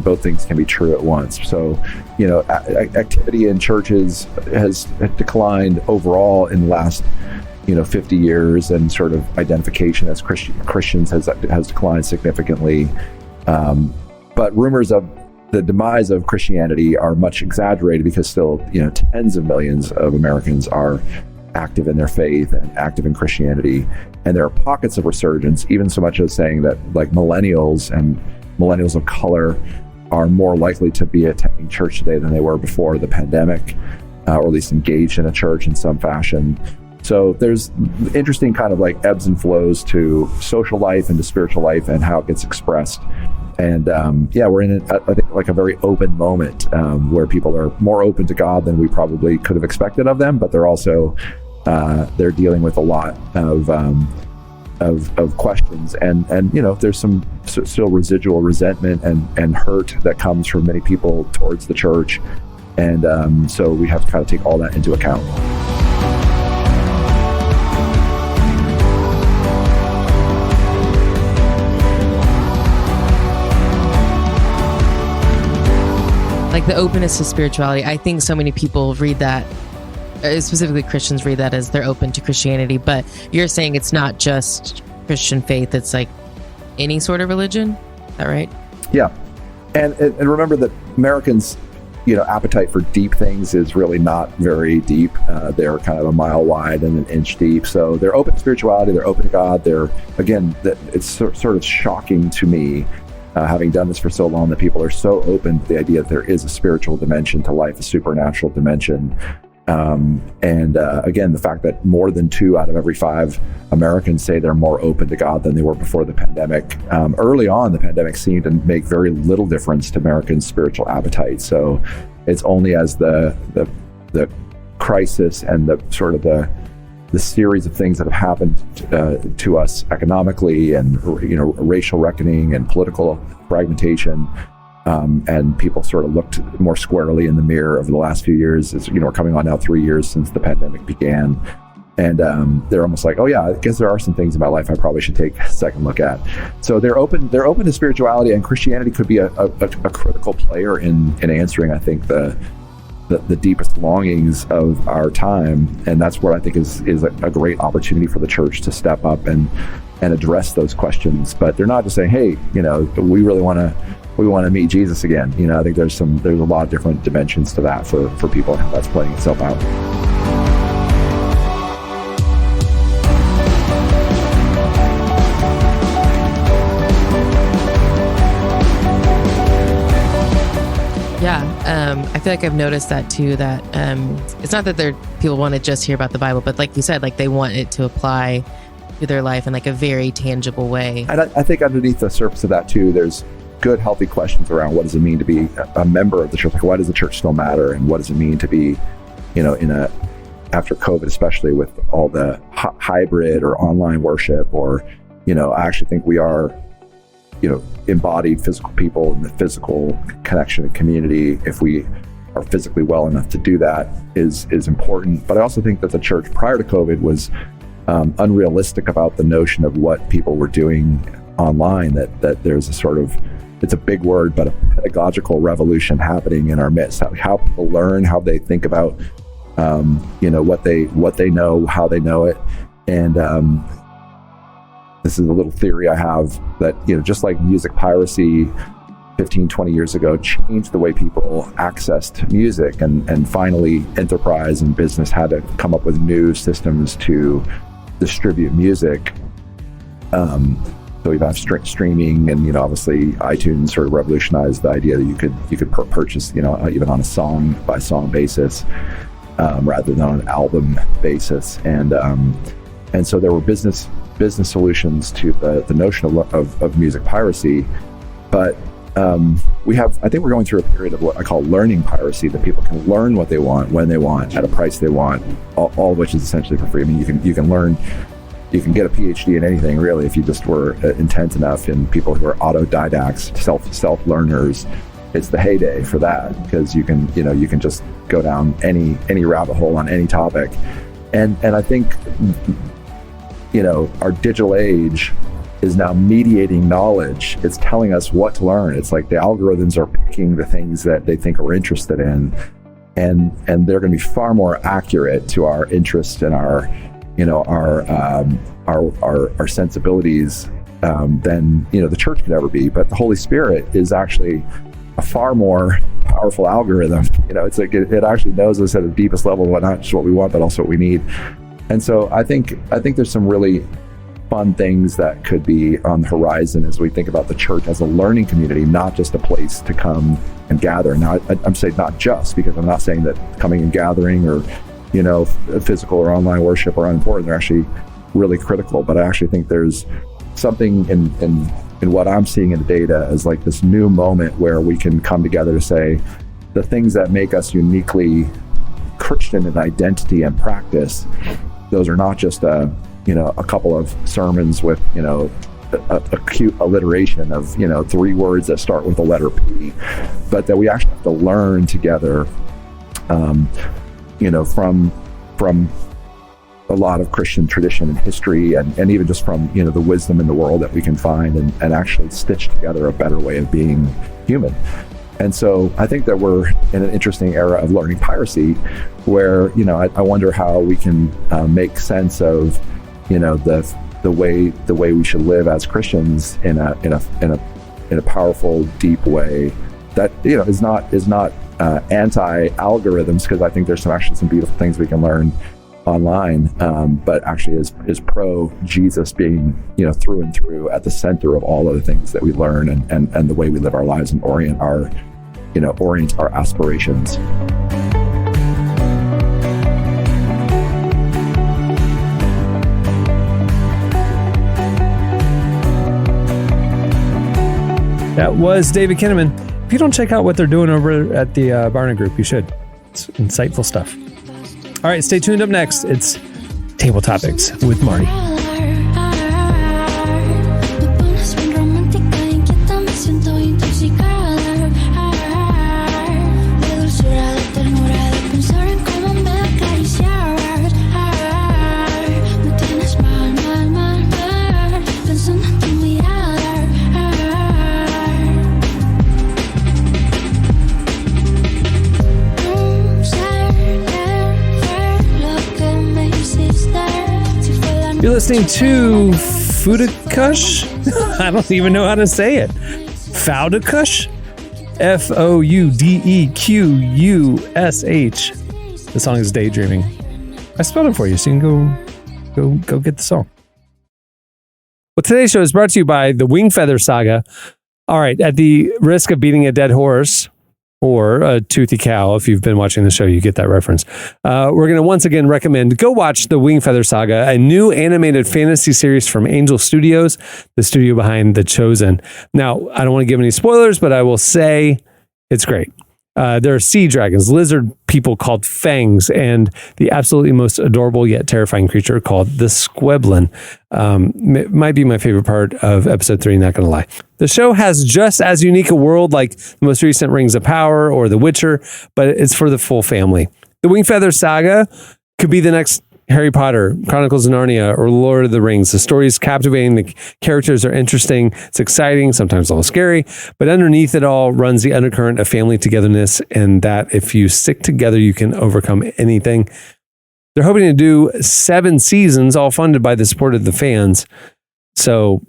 both things can be true at once. So, activity in churches has declined overall in the last 50 years, and sort of identification as Christians has declined significantly. But rumors of the demise of Christianity are much exaggerated because still, tens of millions of Americans are active in their faith and active in Christianity. And there are pockets of resurgence, even so much as saying that like millennials and millennials of color are more likely to be attending church today than they were before the pandemic, or at least engaged in a church in some fashion. So there's interesting kind of like ebbs and flows to social life and to spiritual life and how it gets expressed. And we're in, I think, like a very open moment where people are more open to God than we probably could have expected of them. But they're also, they're dealing with a lot of questions. And there's some still residual resentment and hurt that comes from many people towards the church. And so we have to kind of take all that into account. Like the openness to spirituality, I think so many people read that, specifically Christians read that as they're open to Christianity, but you're saying it's not just Christian faith, it's like any sort of religion, is that right? Yeah, and remember that Americans, appetite for deep things is really not very deep. They're kind of a mile wide and an inch deep. So they're open to spirituality, they're open to God. It's sort of shocking to me, having done this for so long, that people are so open to the idea that there is a spiritual dimension to life, a supernatural dimension. Again, the fact that more than 2 out of every 5 Americans say they're more open to God than they were before the pandemic. Early on, the pandemic seemed to make very little difference to Americans' spiritual appetite. So it's only as the crisis and the sort of the the series of things that have happened to us economically, and racial reckoning and political fragmentation, and people sort of looked more squarely in the mirror over the last few years. We're coming on now 3 years since the pandemic began, and they're almost like, oh yeah, I guess there are some things in my life I probably should take a second look at. So they're open to spirituality, and Christianity could be a critical player in answering, I think, the deepest longings of our time. And that's what I think is a great opportunity for the church to step up and address those questions. But they're not just saying, hey, we really want to meet Jesus again. I think there's a lot of different dimensions to that for people and how that's playing itself out. Yeah, I feel like I've noticed that too, that it's not that people want to just hear about the Bible, but like you said, like they want it to apply to their life in like a very tangible way. And I think underneath the surface of that too, there's good, healthy questions around what does it mean to be a member of the church? Like, why does the church still matter? And what does it mean to be, after COVID, especially with all the hybrid or online worship, or, I actually think we are, embodied physical people in the physical connection and community. If we are physically well enough to do that is important. But I also think that the church prior to COVID was unrealistic about the notion of what people were doing online, that there's a sort of, it's a big word, but a pedagogical revolution happening in our midst. How people learn, how they think about, what they know, how they know it. And this is a little theory I have that, just like music piracy 15, 20 years ago changed the way people accessed music, and finally enterprise and business had to come up with new systems to distribute music. So we have streaming, and obviously iTunes sort of revolutionized the idea that you could purchase even on a song by song basis, rather than on an album basis, and so there were business solutions to the notion of music piracy. But I think we're going through a period of what I call learning piracy, that people can learn what they want, when they want, at a price they want, all of which is essentially for free. I mean, you can learn, you can get a PhD in anything really if you just were intent enough. And people who are autodidacts, self learners, it's the heyday for that, because you can just go down any rabbit hole on any topic. And I think our digital age is now mediating knowledge. It's telling us what to learn. It's like the algorithms are picking the things that they think we're interested in, and they're going to be far more accurate to our interests and our sensibilities than the church could ever be. But the Holy Spirit is actually a far more powerful algorithm. It's like it actually knows us at the deepest level, not just what we want, but also what we need. And so I think there's some really fun things that could be on the horizon as we think about the church as a learning community, not just a place to come and gather. Now, I'm saying not just, because I'm not saying that coming and gathering or, physical or online worship are unimportant. They're actually really critical. But I actually think there's something in what I'm seeing in the data as like this new moment where we can come together to say the things that make us uniquely Christian in identity and practice. Those are not just a couple of sermons with a cute alliteration of 3 words that start with the letter P, but that we actually have to learn together from a lot of Christian tradition and history, and even just from the wisdom in the world that we can find, and actually stitch together a better way of being human. And so I think that we're in an interesting era of learning piracy, where I wonder how we can make sense of the way we should live as Christians in a powerful, deep way that is not anti-algorithms, because I think there's some beautiful things we can learn online, but actually is pro Jesus being through and through at the center of all of the things that we learn, and the way we live our lives and orient our aspirations. That was David Kinnaman. If you don't check out what they're doing over at the Barna Group, you should. It's insightful stuff. All right, stay tuned. Up next, it's Table Topics with Marty. You're listening to Foudakush? I don't even know how to say it. Foudakush? Foudequush. The song is Daydreaming. I spelled it for you, so you can go get the song. Well, today's show is brought to you by the Wingfeather Saga. All right, at the risk of beating a dead horse, or a toothy cow, if you've been watching the show, you get that reference. We're going to once again recommend, go watch the Wingfeather Saga, a new animated fantasy series from Angel Studios, the studio behind The Chosen. Now, I don't want to give any spoilers, but I will say it's great. There are sea dragons, lizard people called fangs, and the absolutely most adorable yet terrifying creature called the Squeblin. Might be my favorite part of episode 3, not going to lie. The show has just as unique a world like the most recent Rings of Power or The Witcher, but it's for the full family. The Wingfeather Saga could be the next Harry Potter, Chronicles of Narnia, or Lord of the Rings. The story is captivating. The characters are interesting. It's exciting, sometimes a little scary, but underneath it all runs the undercurrent of family togetherness, and that if you stick together, you can overcome anything. They're hoping to do 7 seasons, all funded by the support of the fans. So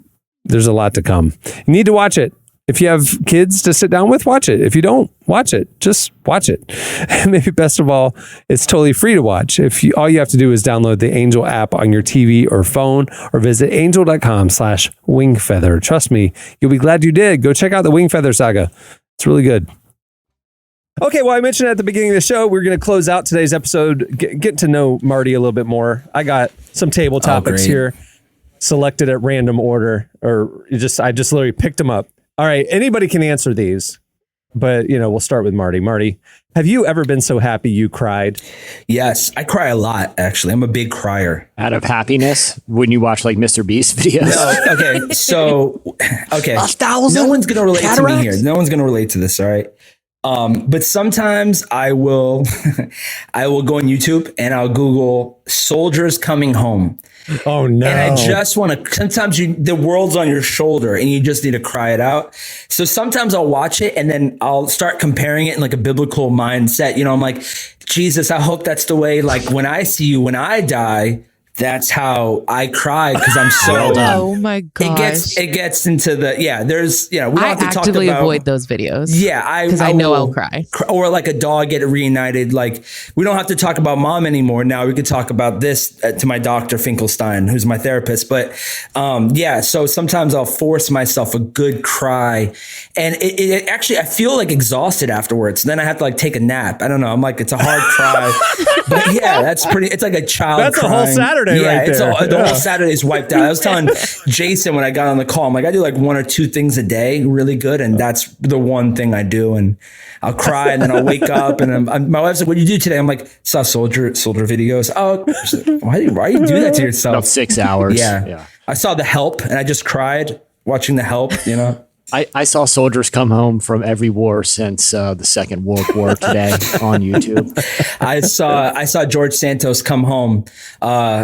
there's a lot to come. You need to watch it. If you have kids to sit down with, watch it. If you don't, watch it. Just watch it. And maybe best of all, it's totally free to watch. All you have to do is download the Angel app on your TV or phone, or visit angel.com/wingfeather. Trust me, you'll be glad you did. Go check out the Wingfeather Saga. It's really good. Okay, well, I mentioned at the beginning of the show, we're going to close out today's episode, get to know Marty a little bit more. I got some table topics here selected at random order, or I just literally picked them up. All right, anybody can answer these, but we'll start with Marty. Marty, have you ever been so happy you cried? Yes, I cry a lot, actually. I'm a big crier. Out of happiness when you watch like MrBeast videos? No, okay. No one's going to relate to me here. No one's going to relate to this, all right? But sometimes I will go on YouTube and I'll Google soldiers coming home. Oh no. And I just want to, sometimes the world's on your shoulder and you just need to cry it out. So sometimes I'll watch it and then I'll start comparing it in like a biblical mindset. I'm like, Jesus, I hope that's the way, like when I see you, when I die, that's how I cry because I'm so well done. Oh my gosh. It gets into the, there's, we don't have to talk actively about, avoid those videos. Yeah. Because I know I'll cry. Or like a dog get reunited. Like we don't have to talk about mom anymore. Now we could talk about this to my Dr. Finkelstein, who's my therapist. But so sometimes I'll force myself a good cry and it actually, I feel like exhausted afterwards. Then I have to like take a nap. I don't know. I'm like, it's a hard cry, but yeah, that's pretty, it's like a child That's crying. a whole Saturday right there. The whole Saturday's wiped out. I was telling Jason when I got on the call, I'm like, I do like 1 or 2 things a day really good. And that's the one thing I do. And I'll cry and then I'll wake up and my wife's like, what do you do today? I'm like, saw soldier videos. Oh, why do you do that to yourself? About 6 hours. Yeah. I saw The Help and I just cried watching The Help, I saw soldiers come home from every war since the Second World War today on YouTube. I saw George Santos come home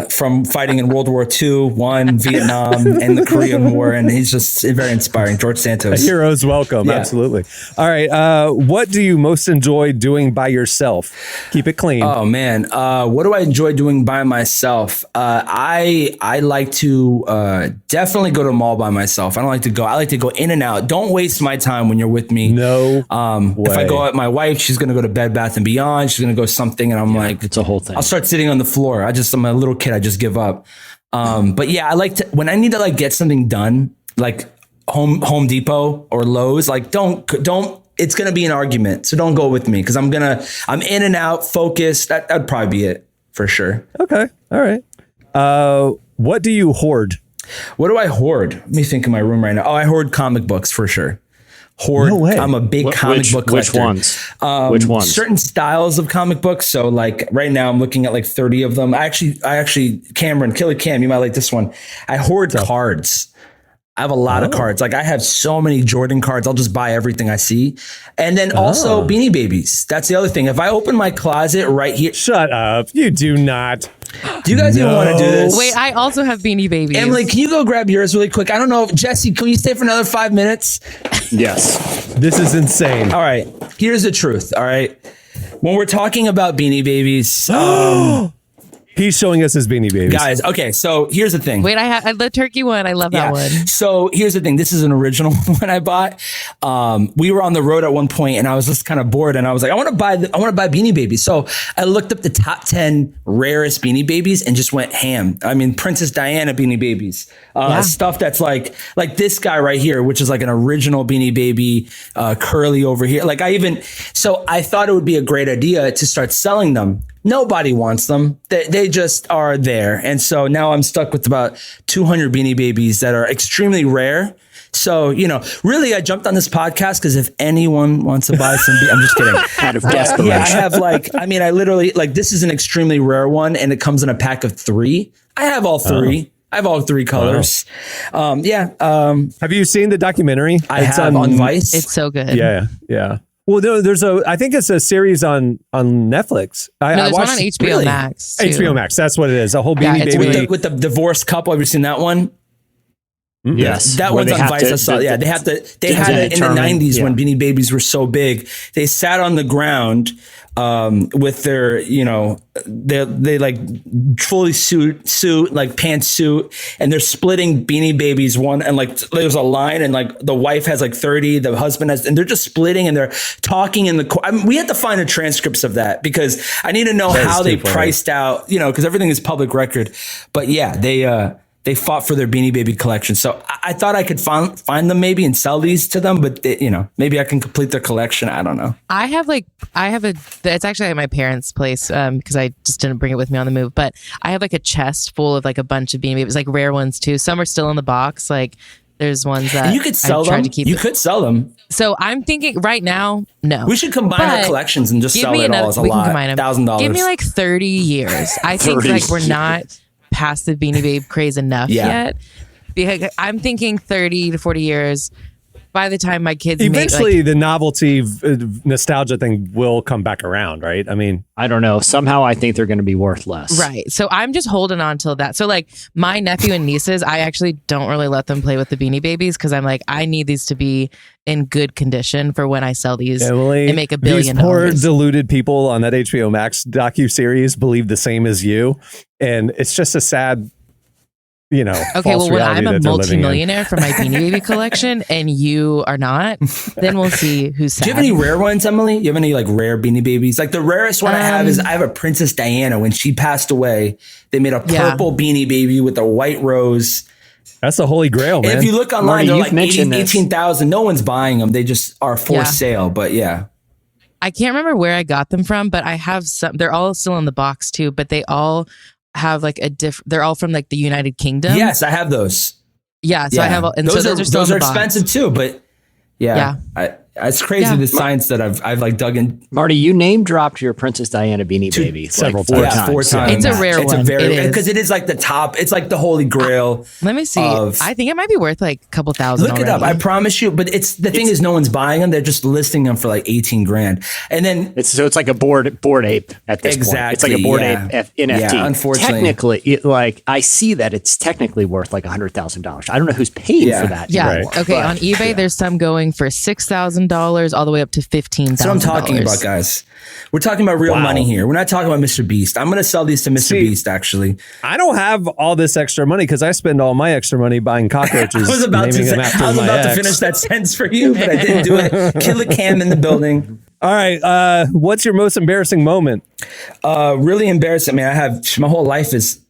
from fighting in World War II, Vietnam, and the Korean War, and he's just very inspiring. George Santos, a hero's welcome. Yeah. Absolutely. All right, what do you most enjoy doing by yourself? Keep it clean. Oh man, what do I enjoy doing by myself? I like to definitely go to the mall by myself. I like to go in and out. Don't waste my time when you're with me. No. If I go at my wife, she's going to go to Bed Bath & Beyond. She's going to go something. And I'm like, it's a whole thing. I'll start sitting on the floor. I'm a little kid. I just give up. But yeah, I like to, when I need to like get something done, like Home Depot or Lowe's, like don't, it's going to be an argument. So don't go with me. Cause I'm in and out focused. That'd probably be it for sure. Okay. All right. What do you hoard? What do I hoard? Let me think in my room right now. Oh, I hoard comic books for sure. hoard. No way. I'm a big comic book collector. Which ones? Certain styles of comic books. So like right now I'm looking at like 30 of them. I actually, Cameron, Killer Cam, you might like this one. I hoard cards. I have a lot of cards. Like I have so many Jordan cards. I'll just buy everything I see. And then also Beanie Babies. That's the other thing. If I open my closet right here. Shut up. You do not. Do you guys even want to do this? Wait, I also have Beanie Babies. Emily, can you go grab yours really quick? I don't know. Jesse, can you stay for another 5 minutes? Yes. This is insane. All right. Here's the truth. All right. When we're talking about Beanie Babies, He's showing us his Beanie Babies. guys, okay, so here's the thing. Wait, I the turkey one. I love that one. So here's the thing. This is an original one I bought. We were on the road at one point, and I was just kind of bored, and I was like, I want to buy Beanie Babies. So I looked up the top 10 rarest Beanie Babies and just went ham. I mean, Princess Diana Beanie Babies, stuff that's like this guy right here, which is like an original Beanie Baby, curly over here. Like so I thought it would be a great idea to start selling them. Nobody wants them. They just are there. And so now I'm stuck with about 200 Beanie Babies that are extremely rare. So, really, I jumped on this podcast because if anyone wants to buy some, I'm just kidding. Out of desperation. Yeah, I have I literally, this is an extremely rare one and it comes in a pack of 3. I have all 3. I have all 3 colors. Have you seen the documentary? I have on Vice. It's so good. Yeah. Well, there's I think it's a series on Netflix. There's one on watched- HBO really? Max. Too. HBO Max. That's what it is. A whole Beanie it's Baby. really- with the divorced couple. Have you seen that one? Yes. That Where one's they on have Vice. I saw. Yeah, they had it in the 90s when Beanie Babies were so big. They sat on the ground with their, they like fully suit, like pantsuit, and they're splitting Beanie Babies one, and like there's a line, and like the wife has like 30, the husband has, and they're just splitting, and they're talking in the. We had to find the transcripts of that because I need to know how they priced out, because everything is public record. But yeah, they fought for their Beanie Baby collection. So I thought I could find them maybe and sell these to them, but maybe I can complete their collection. I don't know. It's actually at my parents' place because I just didn't bring it with me on the move. But I have like a chest full of like a bunch of Beanie Babies, like rare ones too. Some are still in the box. Like there's ones that and you could sell them. You could sell them. So I'm thinking right now, no. We should combine our collections and just sell it all as a lot. $1,000. Give me like 30 years. I think like we're not past the Beanie Babe craze enough yet. Because I'm thinking 30 to 40 years. By the time my kids eventually the novelty nostalgia thing will come back around, right? I mean, I don't know. Somehow I think they're going to be worth less. Right. So I'm just holding on till that. So like my nephew and nieces, I actually don't really let them play with the Beanie Babies because I'm like, I need these to be in good condition for when I sell these Emily, and make $1 billion. These poor deluded people on that HBO Max docuseries believe the same as you. And it's just a sad, okay, well, when I'm a multimillionaire for my Beanie Baby collection and you are not, then we'll see who's sad. Do you have any rare ones, Emily? You have any like rare Beanie Babies? Like the rarest one I have is I have a Princess Diana. When she passed away, they made a purple Beanie Baby with a white rose. That's the holy grail, man. And if you look online, Marty, they're like 18,000. No one's buying them. They just are for sale. But yeah. I can't remember where I got them from, but I have some. They're all still in the box too, but they all have like they're all from like the United Kingdom. Yes, I have those. Yeah, so I have, and those so those are expensive too. But yeah. It's crazy the science that I've like dug in. Marty, you name dropped your Princess Diana Beanie Baby several times. 4 times. It's a rare one. It's a very because it is like the top. It's like the holy grail. Let me see. I think it might be worth like a couple thousand. Look it up. I promise you. But the thing is, no one's buying them. They're just listing them for like 18 grand. And then it's like a bored ape at this point. It's like a bored ape NFT. Yeah, unfortunately, technically, I see that it's technically worth like $100,000. I don't know who's paying for that. Yeah. Anymore. Okay. On eBay, there's some going for $6,000 all the way up to $15,000. That's what I'm talking about, guys. We're talking about real money here. We're not talking about MrBeast. I'm going to sell these to MrBeast, actually. I don't have all this extra money because I spend all my extra money buying cockroaches. I was about to finish that sentence for you, but I didn't do it. Killer Cam in the building. All right. What's your most embarrassing moment? Really embarrassing. I mean, I have my whole life is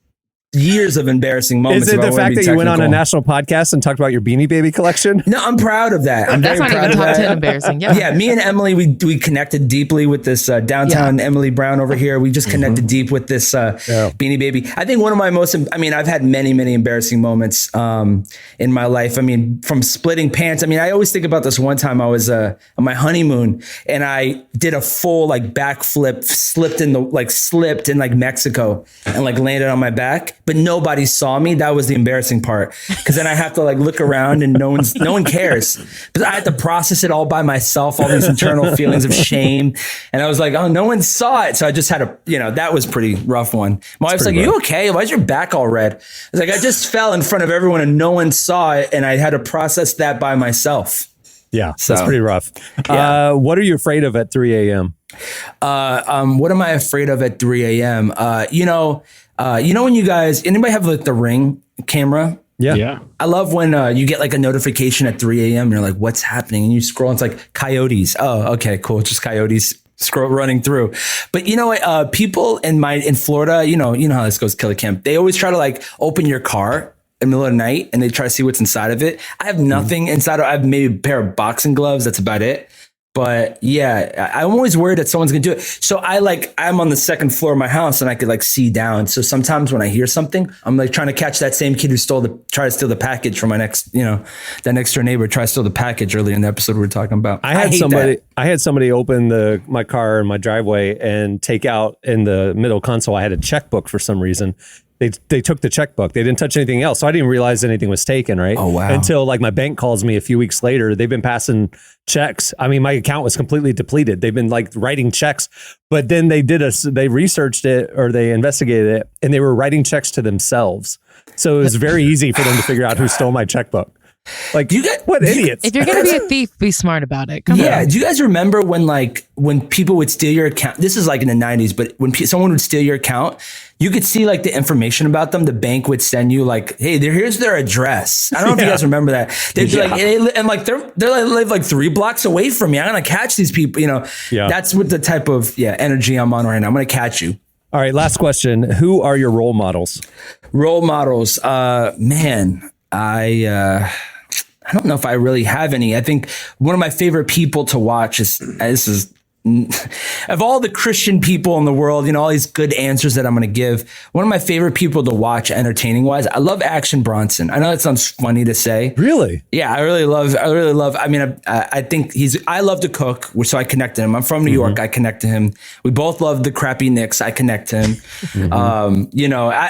years of embarrassing moments. Is it if I the wanna fact be that you went on a technical. national podcast and talked about your Beanie Baby collection? No, I'm proud of that. I'm That's very not proud even of top that. 10 embarrassing. Yeah. Yeah, me and Emily, we connected deeply with this downtown Emily Brown over here. We just connected deep with this Beanie Baby. I think one of my most, I mean, I've had many, many embarrassing moments in my life. I mean, from splitting pants. I mean, I always think about this one time I was on my honeymoon and I did a full like backflip, slipped in like Mexico and like landed on my back, but nobody saw me. That was the embarrassing part. Cause then I have to like look around and no one cares. But I had to process it all by myself, all these internal feelings of shame. And I was like, oh, no one saw it. So I just had to, that was pretty rough one. My wife's like, you okay? Why's your back all red? I was like, I just fell in front of everyone and no one saw it. And I had to process that by myself. Yeah, So, that's pretty rough. yeah. What are you afraid of at 3 a.m.? What am I afraid of at 3 a.m.? When you guys, anybody have like the Ring camera? Yeah. I love when you get like a notification at 3 a.m. and you're like, what's happening? And you scroll, it's like coyotes. Oh, okay, cool. Just coyotes running through. But you know what? People in Florida, you know how this goes, Killer Camp. They always try to like open your car in the middle of the night and they try to see what's inside of it. I have nothing inside. I have maybe a pair of boxing gloves. That's about it. But yeah, I'm always worried that someone's gonna do it. So I'm on the second floor of my house and I could like see down. So sometimes when I hear something, I'm like trying to catch that same kid who tried to steal the package from my next, that next door neighbor tried to steal the package earlier in the episode we were talking about. I had somebody open my car in my driveway and take out in the middle console. I had a checkbook for some reason. They took the checkbook. They didn't touch anything else. So I didn't realize anything was taken, right? Oh, wow. Until like my bank calls me a few weeks later. They've been passing checks. I mean, my account was completely depleted. They've been like writing checks, but then they researched it or they investigated it and they were writing checks to themselves. So it was very easy for them to figure out who stole my checkbook. Like, what idiots? If you're going to be a thief, be smart about it. Come on. Do you guys remember when people would steal your account? This is like in the 90s, but when someone would steal your account, you could see like the information about them. The bank would send you like, hey, here's their address. I don't know if you guys remember that. They'd be like, hey, and like they live like 3 blocks away from me. I'm gonna catch these people. That's what the type of energy I'm on right now. I'm gonna catch you. All right, last question. Who are your role models? Role models, man. I don't know if I really have any. I think one of my favorite people to watch is of all the Christian people in the world, all these good answers that I'm going to give. One of my favorite people to watch entertaining wise, I love Action Bronson. I know that sounds funny to say. Really? Yeah, I really love, I mean, I think I love to cook, so I connect to him. I'm from New York. I connect to him. We both love the crappy Knicks. I connect to him.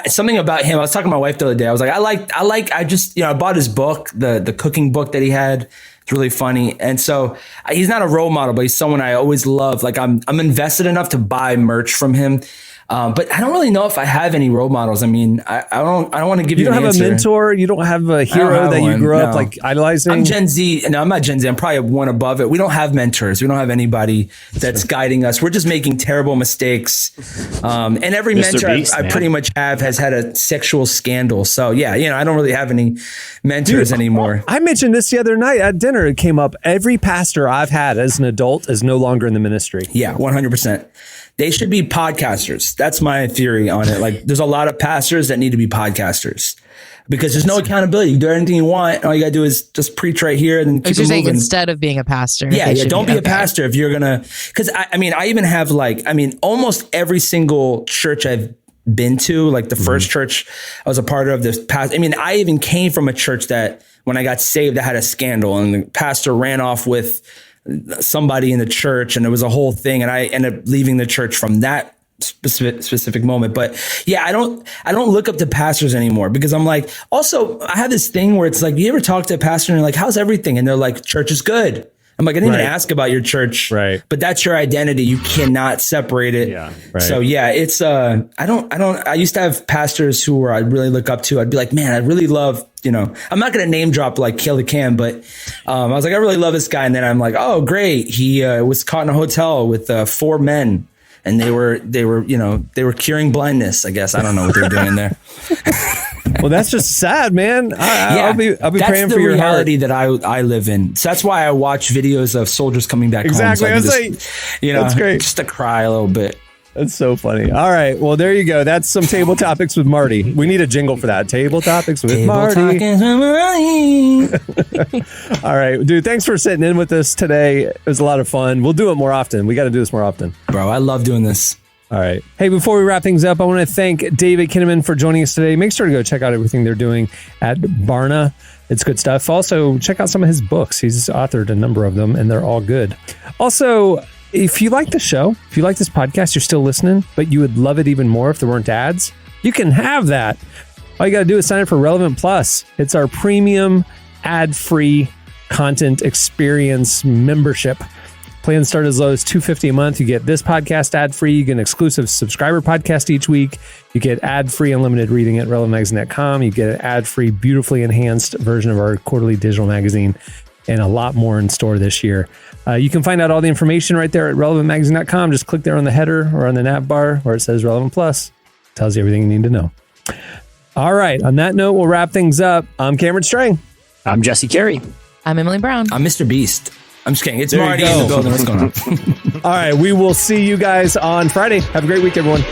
Something about him, I was talking to my wife the other day. I was like, I bought his book, the cooking book that he had. It's really funny. And so he's not a role model, but he's someone I always love. Like I'm invested enough to buy merch from him. But I don't really know if I have any role models. I mean, I don't want to give you an answer. You don't have a mentor? You don't have a hero that you grew up like idolizing? I'm Gen Z. No, I'm not Gen Z. I'm probably one above it. We don't have mentors. We don't have anybody that's guiding us. We're just making terrible mistakes. And every mentor I pretty much has had a sexual scandal. So yeah, I don't really have any mentors anymore. I mentioned this the other night at dinner. It came up. Every pastor I've had as an adult is no longer in the ministry. Yeah, 100%. They should be podcasters. That's my theory on it. Like, there's a lot of pastors that need to be podcasters because there's no accountability. You do anything you want. All you got to do is just preach right here and then keep it moving. Instead of being a pastor. Yeah. Don't be a pastor if you're going to, because I even have almost every single church I've been to, like the first church I was a part of this past. I even came from a church that when I got saved, I had a scandal and the pastor ran off with somebody in the church and it was a whole thing. And I ended up leaving the church from that specific moment. But yeah, I don't look up to pastors anymore because I'm like, also I have this thing where it's like, you ever talk to a pastor and you're like, how's everything? And they're like, church is good. I'm like, I didn't even ask about your church, right? But that's your identity. You cannot separate it. Yeah. Right. So yeah, it's I used to have pastors who I really look up to. I'd be like, man, I really love, I'm not going to name drop like Killer Cam, but I was like, I really love this guy. And then I'm like, oh, great. He was caught in a hotel with 4 men. And they were curing blindness. I guess I don't know what they're doing there. Well, that's just sad, man. I'll be praying for your reality that I live in. So that's why I watch videos of soldiers coming back home. Exactly. So that's great. Just to cry a little bit. That's so funny. All right. Well, there you go. That's some table topics with Marty. We need a jingle for that. Table topics with Marty. All right, dude. Thanks for sitting in with us today. It was a lot of fun. We'll do it more often. We got to do this more often. Bro, I love doing this. All right. Hey, before we wrap things up, I want to thank David Kinnaman for joining us today. Make sure to go check out everything they're doing at Barna. It's good stuff. Also, check out some of his books. He's authored a number of them, and they're all good. Also, if you like the show, if you like this podcast, you're still listening, but you would love it even more if there weren't ads, you can have that. All you got to do is sign up for Relevant Plus. It's our premium ad-free content experience membership. Plans start as low as $250 a month. You get this podcast ad-free. You get an exclusive subscriber podcast each week. You get ad-free unlimited reading at relevantmagazine.com. You get an ad-free, beautifully enhanced version of our quarterly digital magazine, and a lot more in store this year. You can find out all the information right there at relevantmagazine.com. Just click there on the header or on the nav bar where it says Relevant Plus. It tells you everything you need to know. All right. On that note, we'll wrap things up. I'm Cameron Strang. I'm Jesse Carey. I'm Emily Brown. I'm MrBeast. I'm just kidding. It's There you Marty go. in the building. What's going on? All right. We will see you guys on Friday. Have a great week, everyone.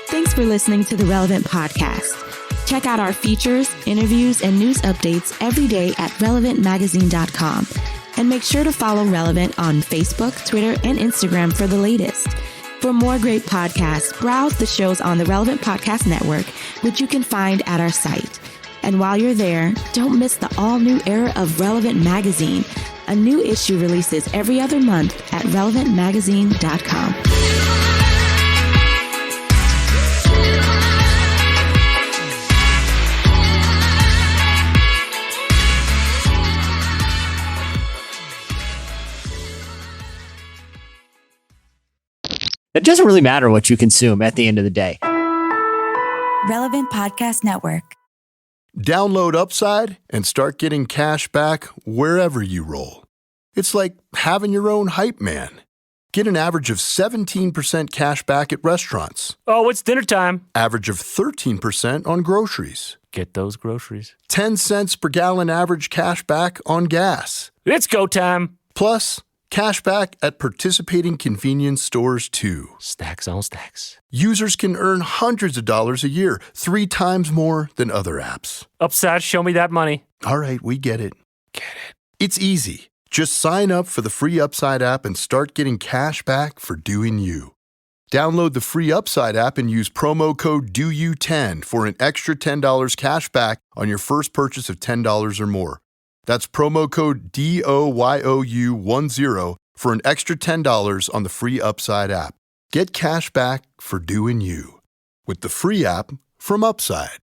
Thanks for listening to the Relevant Podcast. Check out our features, interviews, and news updates every day at relevantmagazine.com. And make sure to follow Relevant on Facebook, Twitter, and Instagram for the latest. For more great podcasts, browse the shows on the Relevant Podcast Network, which you can find at our site. And while you're there, don't miss the all-new era of Relevant Magazine. A new issue releases every other month at relevantmagazine.com. It doesn't really matter what you consume at the end of the day. Relevant Podcast Network. Download Upside and start getting cash back wherever you roll. It's like having your own hype man. Get an average of 17% cash back at restaurants. Oh, it's dinner time. Average of 13% on groceries. Get those groceries. 10 cents per gallon average cash back on gas. It's go time. Plus, cash back at participating convenience stores too. Stacks on stacks. Users can earn hundreds of dollars a year, 3 times more than other apps. Upside, show me that money. All right, we get it. It's easy. Just sign up for the free Upside app and start getting cash back for doing you. Download the free Upside app and use promo code DOYOU10 for an extra $10 cash back on your first purchase of $10 or more. That's promo code DOYOU10 for an extra $10 on the free Upside app. Get cash back for doing you with the free app from Upside.